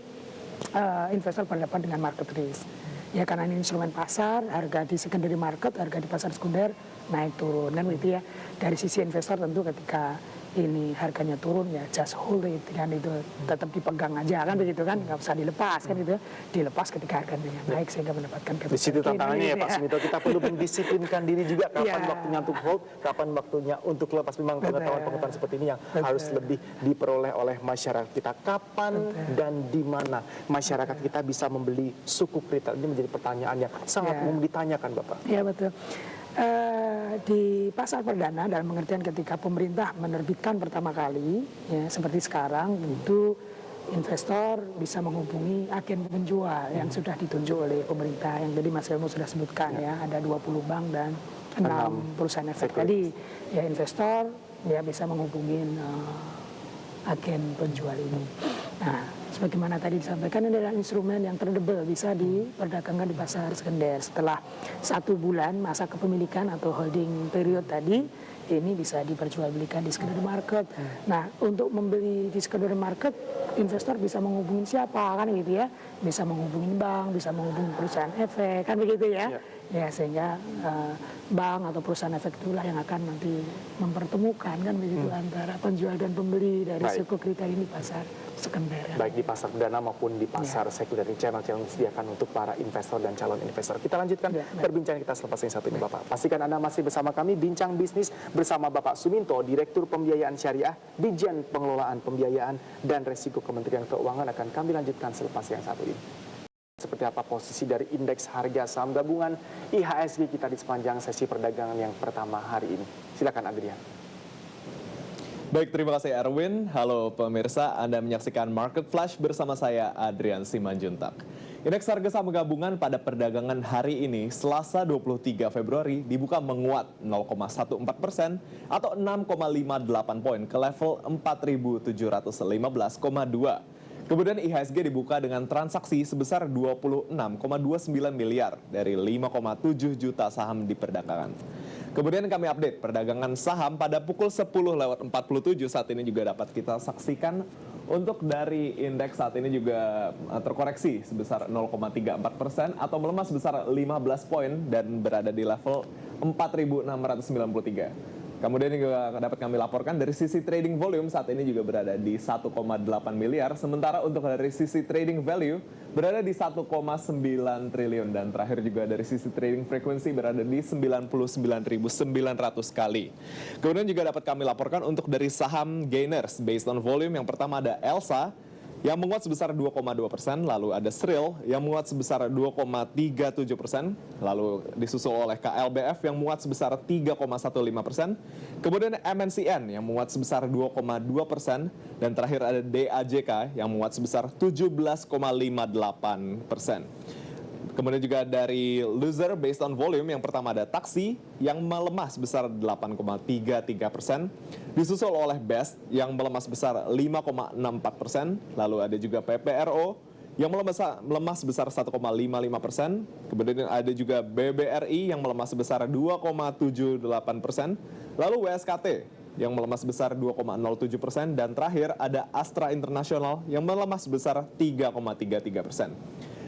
investor berhadapan dengan market risk. Ya, karena ini instrumen pasar, harga di secondary market, harga di pasar sekunder naik turun, kan gitu ya. Dari sisi investor tentu ketika ini harganya turun ya just hold it, kan itu tetap dipegang aja, kan begitu kan, nggak usah dilepas, kan itu dilepas ketika harganya naik sehingga mendapatkan capital. Di situ tantangannya ya Pak Sumito, kita perlu mendisiplinkan diri juga kapan waktunya untuk hold, kapan waktunya untuk lepas. Memang pengetahuan seperti ini yang harus lebih diperoleh oleh masyarakat kita. Kapan dan di mana masyarakat kita bisa membeli sukuk retail, ini menjadi pertanyaan yang sangat umum ditanyakan Bapak. Iya betul. Di pasar perdana dalam pengertian ketika pemerintah menerbitkan pertama kali, ya, seperti sekarang, tentu investor bisa menghubungi agen penjual yang sudah ditunjuk oleh pemerintah, yang tadi Mas Elmo sudah sebutkan ya, ada 20 bank dan 6 perusahaan efek tadi. Ya, investor ya bisa menghubungi agen penjual ini. Nah, sebagaimana tadi disampaikan, ini adalah instrumen yang tradable, bisa diperdagangkan di pasar sekunder. Setelah 1 bulan masa kepemilikan atau holding period tadi, ini bisa diperjualbelikan di secondary market. Nah, untuk membeli di secondary market, investor bisa menghubungi siapa, kan gitu ya. Bisa menghubungi bank, bisa menghubungi perusahaan efek, kan begitu ya. Ya, sehingga bank atau perusahaan efek itulah yang akan nanti mempertemukan, kan begitu, antara penjual dan pembeli dari sukuk retail ini pasar sekunder. Baik di pasar perdana maupun di pasar sekunder, channel-channel disediakan untuk para investor dan calon investor. Kita lanjutkan perbincangan kita selepas yang satu ini Bapak. Pastikan Anda masih bersama kami, Bincang Bisnis bersama Bapak Suminto, Direktur Pembiayaan Syariah, Ditjen Pengelolaan Pembiayaan dan Resiko Kementerian Keuangan, akan kami lanjutkan selepas yang satu ini. Seperti apa posisi dari indeks harga saham gabungan IHSG kita di sepanjang sesi perdagangan yang pertama hari ini. Silakan Adrian. Baik, terima kasih Erwin. Halo pemirsa, Anda menyaksikan Market Flash bersama saya Adrian Simanjuntak. Indeks harga saham gabungan pada perdagangan hari ini, Selasa 23 Februari, dibuka menguat 0,14% atau 6,58 poin ke level 4.715,2. Kemudian IHSG dibuka dengan transaksi sebesar 26,29 miliar dari 5,7 juta saham di perdagangan. Kemudian kami update perdagangan saham pada pukul 10:47 saat ini juga dapat kita saksikan. Untuk dari indeks saat ini juga terkoreksi sebesar 0,34% atau melemah sebesar 15 poin dan berada di level 4.693. Kemudian juga dapat kami laporkan dari sisi trading volume saat ini juga berada di 1,8 miliar. Sementara untuk dari sisi trading value berada di 1,9 triliun. Dan terakhir juga dari sisi trading frekuensi berada di 99.900 kali. Kemudian juga dapat kami laporkan untuk dari saham gainers based on volume. Yang pertama ada Elsa yang menguat sebesar 2,2%, lalu ada Sril yang menguat sebesar 2,37%, lalu disusul oleh KLBF yang menguat sebesar 3,15%, kemudian MNCN yang menguat sebesar 2,2%, dan terakhir ada DAJK yang menguat sebesar 17,58%. Kemudian juga dari loser based on volume, yang pertama ada Taksi yang melemah sebesar 8,33%, disusul oleh Best yang melemah sebesar 5,64%, lalu ada juga PPRO yang melemah sebesar 1,55%, kemudian ada juga BBRI yang melemah sebesar 2,78%, lalu WSKT yang melemah sebesar 2,07%, dan terakhir ada Astra International yang melemah sebesar 3,33%.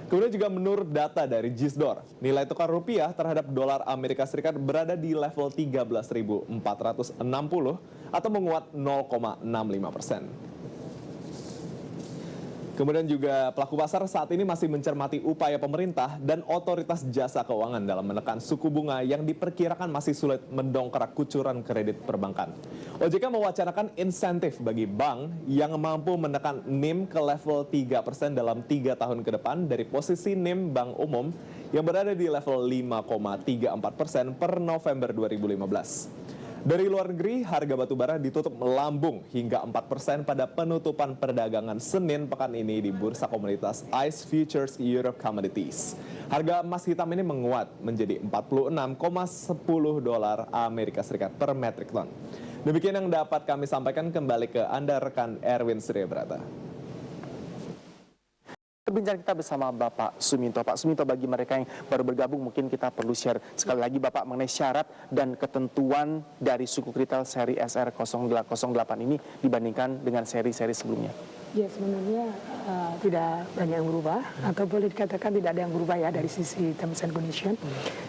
Kemudian juga menurut data dari Gisdor, nilai tukar rupiah terhadap dolar Amerika Serikat berada di level 13.460 atau menguat 0,65%. Kemudian juga pelaku pasar saat ini masih mencermati upaya pemerintah dan otoritas jasa keuangan dalam menekan suku bunga yang diperkirakan masih sulit mendongkrak kucuran kredit perbankan. OJK mewacanakan insentif bagi bank yang mampu menekan NIM ke level 3% dalam 3 tahun ke depan dari posisi NIM bank umum yang berada di level 5,34% per November 2015. Dari luar negeri, harga batubara ditutup melambung hingga 4% pada penutupan perdagangan Senin pekan ini di Bursa Komoditas ICE Futures Europe Commodities. Harga emas hitam ini menguat menjadi 46,10 dolar Amerika Serikat per metrik ton. Demikian yang dapat kami sampaikan, kembali ke Anda rekan Erwin Suryabrata. Perbincangan kita bersama Bapak Suminto. Pak Suminto, bagi mereka yang baru bergabung, mungkin kita perlu share sekali lagi Bapak mengenai syarat dan ketentuan dari sukuk retail seri SR08 ini dibandingkan dengan seri-seri sebelumnya. Ya, sebenarnya tidak banyak yang berubah, atau boleh dikatakan tidak ada yang berubah ya dari sisi terms and condition.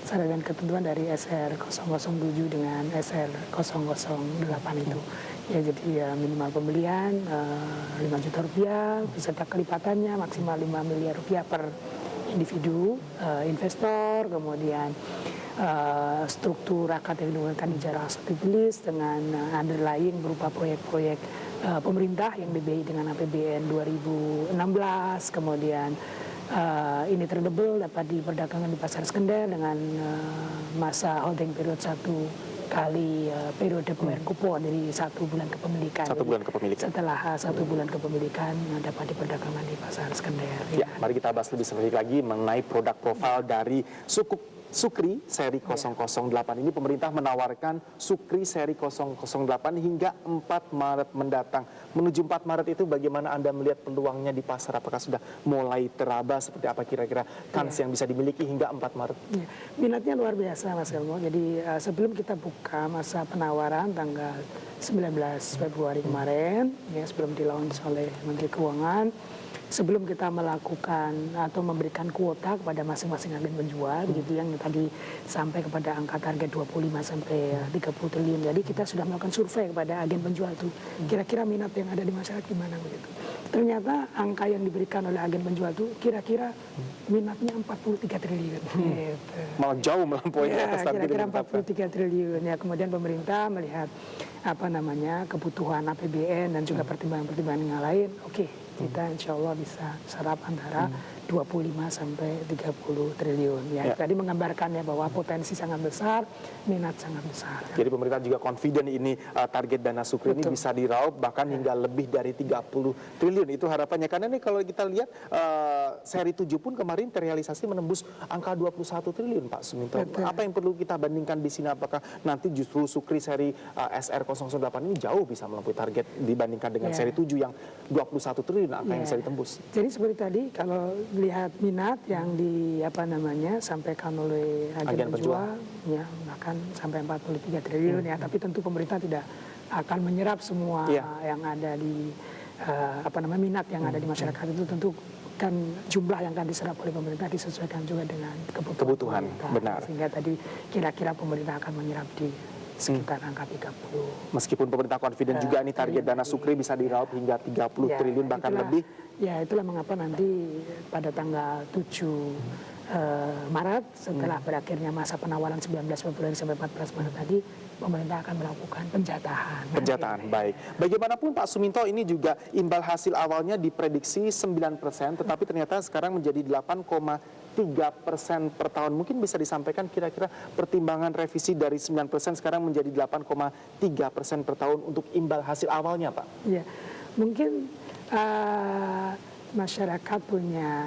Syarat dan ketentuan dari SR007 dengan SR008 itu. Ya, jadi minimal pembelian 5 juta rupiah, beserta kelipatannya maksimal 5 miliar rupiah per individu investor, kemudian struktur akad yang digunakan di jarak satu bilis dengan underlying berupa proyek-proyek pemerintah yang dibiayai dengan APBN 2016, kemudian ini tradable dapat diperdagangkan di pasar sekunder dengan masa holding period 1 kali periode pembayaran kupon, dari 1 bulan kepemilikan. 1 bulan kepemilikan. Setelah 1 bulan kepemilikan dapat diperdagangkan di pasar sekunder. Ya, mari kita bahas lebih spesifik lagi mengenai produk profil dari sukuk Sukri seri 008 ini. Pemerintah menawarkan Sukri seri 008 hingga 4 Maret mendatang. Menuju 4 Maret itu bagaimana Anda melihat peluangnya di pasar? Apakah sudah mulai teraba? Seperti apa kira-kira kans yang bisa dimiliki hingga 4 Maret? Ya, minatnya luar biasa Mas Elmo. Jadi sebelum kita buka masa penawaran tanggal 19 Februari kemarin, ya, sebelum di-launch oleh Menteri Keuangan, sebelum kita melakukan atau memberikan kuota kepada masing-masing agen penjual, begitu yang tadi sampai kepada angka target 25 sampai 30 triliun. Jadi kita sudah melakukan survei kepada agen penjual itu, kira-kira minat yang ada di masyarakat gimana begitu. Ternyata angka yang diberikan oleh agen penjual itu kira-kira minatnya 43 triliun. Gitu. Malah jauh melampaui atas target. Kira-kira 43 triliun. Ya, kemudian pemerintah melihat kebutuhan APBN dan juga pertimbangan-pertimbangan yang lain. Oke, kita insya Allah bisa serap antara 25 sampai 30 triliun. Ya, tadi menggambarkan ya bahwa potensi sangat besar, minat sangat besar. Jadi pemerintah juga confident ini target dana Sukri ini bisa diraup bahkan hingga lebih dari 30 triliun. Itu harapannya. Karena ini kalau kita lihat seri 7 pun kemarin terrealisasi menembus angka 21 triliun, Pak Suminto. Apa yang perlu kita bandingkan di sini? Apakah nanti justru Sukri seri SR008 ini jauh bisa melampaui target dibandingkan dengan seri 7 yang 21 triliun angka yang bisa ditembus? Jadi seperti tadi kalau lihat minat yang sampaikan oleh agen penjual, ya bahkan sampai 43 triliun ya. Tapi tentu pemerintah tidak akan menyerap semua yang ada di minat yang ada di masyarakat itu. Tentu kan jumlah yang akan diserap oleh pemerintah disesuaikan juga dengan kebutuhan pemerintah. Benar. Sehingga tadi kira-kira pemerintah akan menyerap di sekitar angka 30. Meskipun pemerintah confident juga nih target dana Sukri bisa diraup hingga 30 triliun bahkan lebih. Ya, itulah mengapa nanti pada tanggal 7 Maret setelah berakhirnya masa penawaran 19 Februari sampai 14 Maret tadi, pemerintah akan melakukan penjatahan. Baik. Bagaimanapun Pak Suminto, ini juga imbal hasil awalnya diprediksi 9%, tetapi ternyata sekarang menjadi 8,3% per tahun. Mungkin bisa disampaikan kira-kira pertimbangan revisi dari 9% sekarang menjadi 8,3% per tahun untuk imbal hasil awalnya, Pak? Ya, mungkin masyarakat punya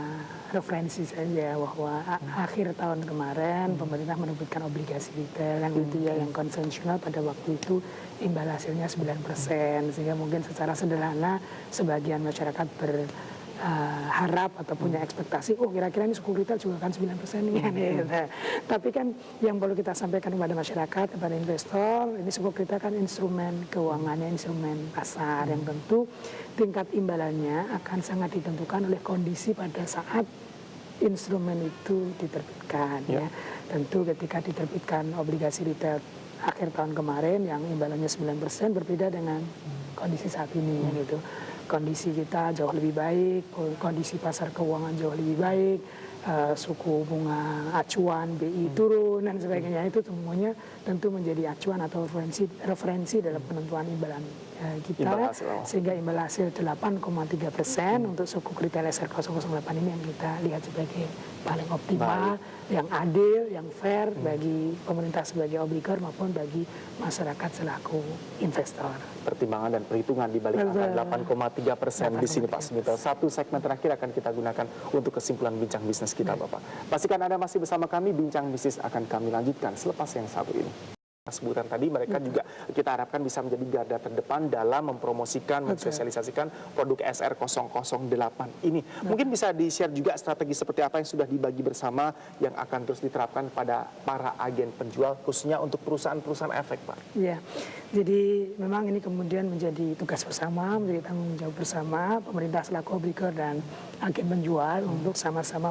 referensi saja bahwa akhir tahun kemarin pemerintah menerbitkan obligasi retail yang konvensional pada waktu itu imbal hasilnya 9%, sehingga mungkin secara sederhana sebagian masyarakat berharap atau punya ekspektasi, kira-kira ini suku retail juga akan 9% nih. Tapi kan yang perlu kita sampaikan kepada masyarakat, kepada investor, ini suku retail kan instrumen keuangannya, instrumen pasar yang tentu tingkat imbalannya akan sangat ditentukan oleh kondisi pada saat instrumen itu diterbitkan. Ya. Tentu ketika diterbitkan obligasi retail akhir tahun kemarin yang imbalannya 9% berbeda dengan kondisi saat ini gitu. Kondisi kita jauh lebih baik, kondisi pasar keuangan jauh lebih baik, suku bunga acuan BI turun dan sebagainya, itu semuanya tentu menjadi acuan atau referensi dalam penentuan imbalan kita, sehingga imbal hasil 8,3% untuk sukuk retail SR008 ini yang kita lihat sebagai paling optimal, yang adil, yang fair bagi pemerintah sebagai obligor maupun bagi masyarakat selaku investor. Pertimbangan dan perhitungan di balik angka 8,3% di sini Pak Suminto. Satu segmen terakhir akan kita gunakan untuk kesimpulan bincang bisnis kita Bapak. Pastikan Anda masih bersama kami, bincang bisnis akan kami lanjutkan selepas yang satu ini. Sebutan tadi mereka juga kita harapkan bisa menjadi garda terdepan dalam mempromosikan, mensosialisasikan produk SR008 ini. Mungkin bisa di-share juga strategi seperti apa yang sudah dibagi bersama yang akan terus diterapkan pada para agen penjual khususnya untuk perusahaan-perusahaan efek Pak. Iya, jadi memang ini kemudian menjadi tugas bersama, menjadi tanggung jawab bersama pemerintah selaku obligor dan agen penjual untuk sama-sama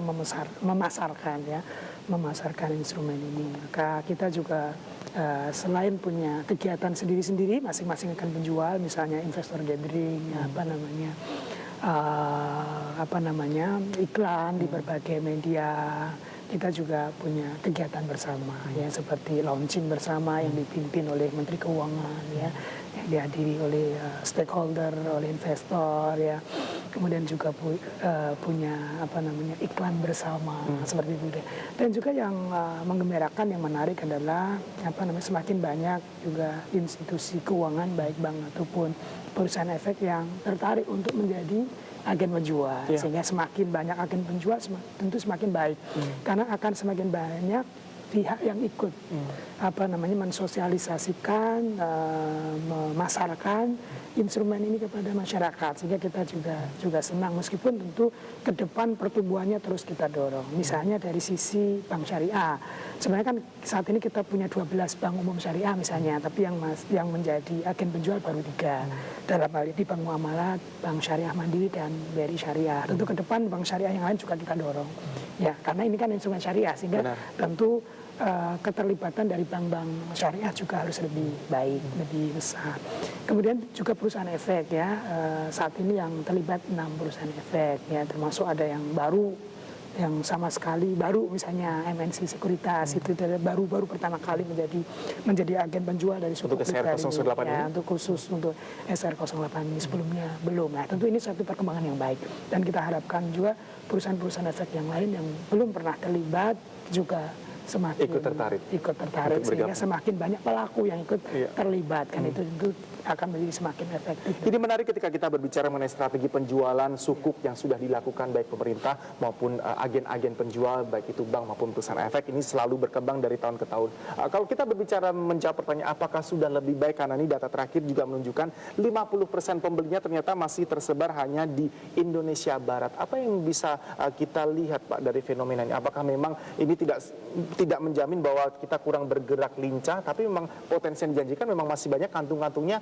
memasarkan instrumen ini. Maka kita juga selain punya kegiatan sendiri-sendiri, masing-masing akan penjual, misalnya investor gathering, iklan di berbagai media. Kita juga punya kegiatan bersama, ya seperti launching bersama yang dipimpin oleh Menteri Keuangan, ya, yang dihadiri oleh stakeholder, oleh investor, ya. Kemudian juga punya iklan bersama seperti itu. Dan juga yang menggembirakan, yang menarik adalah semakin banyak juga institusi keuangan baik bank ataupun perusahaan efek yang tertarik untuk menjadi agen penjual, sehingga semakin banyak agen penjual tentu semakin baik, karena akan semakin banyak pihak yang ikut mensosialisasikan, memasarkan instrumen ini kepada masyarakat, sehingga kita juga senang, meskipun tentu ke depan pertumbuhannya terus kita dorong. Misalnya dari sisi bank syariah, sebenarnya kan saat ini kita punya 12 bank umum syariah misalnya, tapi yang menjadi agen penjual baru 3. Dalam hal ini Bank Muamalat, Bank Syariah Mandiri, dan BRI Syariah. Tentu ke depan bank syariah yang lain juga kita dorong, ya, karena ini kan instrumen syariah, sehingga tentu keterlibatan dari bank-bank syariah juga harus lebih baik, lebih besar. Kemudian juga perusahaan efek, ya, saat ini yang terlibat 6 perusahaan efek, ya, termasuk ada yang baru, yang sama sekali baru, misalnya MNC Sekuritas, itu baru pertama kali menjadi agen penjual dari sukuk retail ini, ya, untuk khusus untuk SR008 ini, sebelumnya belum. Nah, tentu ini suatu perkembangan yang baik, dan kita harapkan juga perusahaan-perusahaan efek yang lain yang belum pernah terlibat juga semakin ikut tertarik sehingga semakin banyak pelaku yang ikut terlibat, kan itu tentu akan menjadi semakin efektif. Jadi menarik ketika kita berbicara mengenai strategi penjualan sukuk yang sudah dilakukan baik pemerintah maupun agen-agen penjual, baik itu bank maupun perusahaan efek, ini selalu berkembang dari tahun ke tahun. Kalau kita berbicara menjawab pertanyaan apakah sudah lebih baik, karena ini data terakhir juga menunjukkan 50% pembelinya ternyata masih tersebar hanya di Indonesia Barat. Apa yang bisa kita lihat Pak dari fenomena ini? Apakah memang ini tidak menjamin bahwa kita kurang bergerak lincah, tapi memang potensi yang dijanjikan memang masih banyak, kantung-kantungnya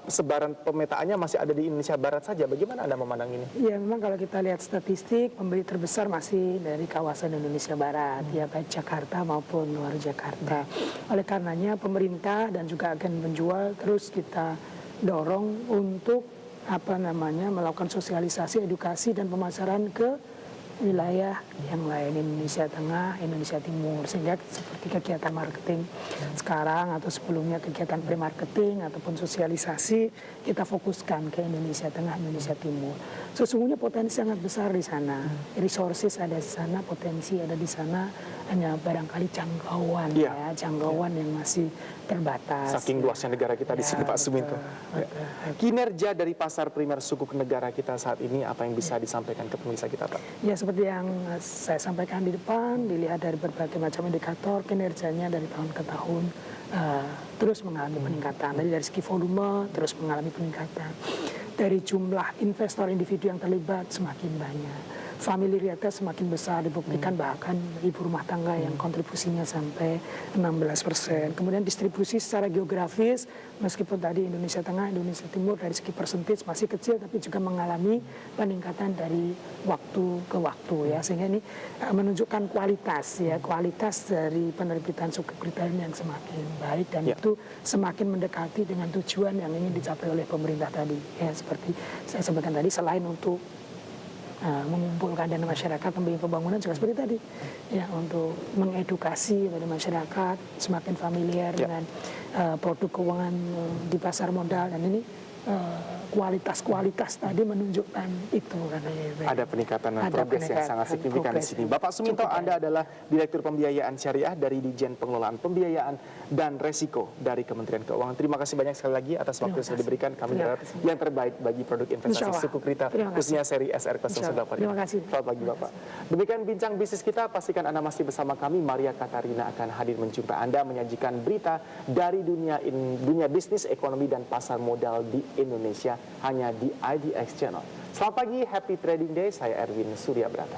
sebaran pemetaannya masih ada di Indonesia Barat saja. Bagaimana Anda memandang ini? Ya, memang kalau kita lihat statistik, pembeli terbesar masih dari kawasan Indonesia Barat, ya, baik Jakarta maupun luar Jakarta. Oleh karenanya pemerintah dan juga agen penjual terus kita dorong untuk melakukan sosialisasi, edukasi, dan pemasaran ke wilayah yang lain, Indonesia Tengah, Indonesia Timur, sehingga seperti kegiatan marketing sekarang atau sebelumnya kegiatan pre-marketing ataupun sosialisasi kita fokuskan ke Indonesia Tengah, Indonesia Timur. Sesungguhnya potensi sangat besar di sana, resources ada di sana, potensi ada di sana, hanya barangkali jangkauan, ya, jangkauan yang masih terbatas. Saking luasnya negara kita di sini, Pak Suminto. Kinerja dari pasar primer sukuk negara kita saat ini, apa yang bisa disampaikan ke pemirsa kita, Pak? Ya, seperti yang saya sampaikan di depan, dilihat dari berbagai macam indikator, kinerjanya dari tahun ke tahun terus mengalami peningkatan. Dari segi volume terus mengalami peningkatan. Dari jumlah investor individu yang terlibat semakin banyak. Familiaritas semakin besar, dibuktikan bahkan ibu rumah tangga yang kontribusinya sampai 16%. Kemudian distribusi secara geografis, meskipun tadi Indonesia Tengah, Indonesia Timur dari segi persentage masih kecil, tapi juga mengalami peningkatan dari waktu ke waktu, ya, sehingga ini menunjukkan kualitas, ya, kualitas dari penerbitan sukuk retail yang semakin baik, dan itu semakin mendekati dengan tujuan yang ingin dicapai oleh pemerintah tadi, ya, seperti saya sampaikan tadi, selain untuk mengumpulkan dana masyarakat, pembiayaan pembangunan juga seperti tadi, ya, untuk mengedukasi pada masyarakat semakin familiar dengan produk keuangan di pasar modal, dan ini kualitas tadi menunjukkan itu Ada peningkatan dan progres yang sangat signifikan di sini. Bapak Suminto, Anda adalah Direktur Pembiayaan Syariah dari Ditjen Pengelolaan Pembiayaan dan Resiko dari Kementerian Keuangan. Terima kasih banyak sekali lagi atas waktu yang sudah diberikan. Kami berharap yang terbaik bagi produk investasi sukuk retail, khususnya seri SR08. Terima kasih. Selamat pagi Bapak. Demikian bincang bisnis kita. Pastikan Anda masih bersama kami. Maria Katarina akan hadir menjumpai Anda menyajikan berita dari dunia bisnis, ekonomi, dan pasar modal di Indonesia hanya di IDX Channel. Selamat pagi, happy trading day. Saya Erwin Surya Brata.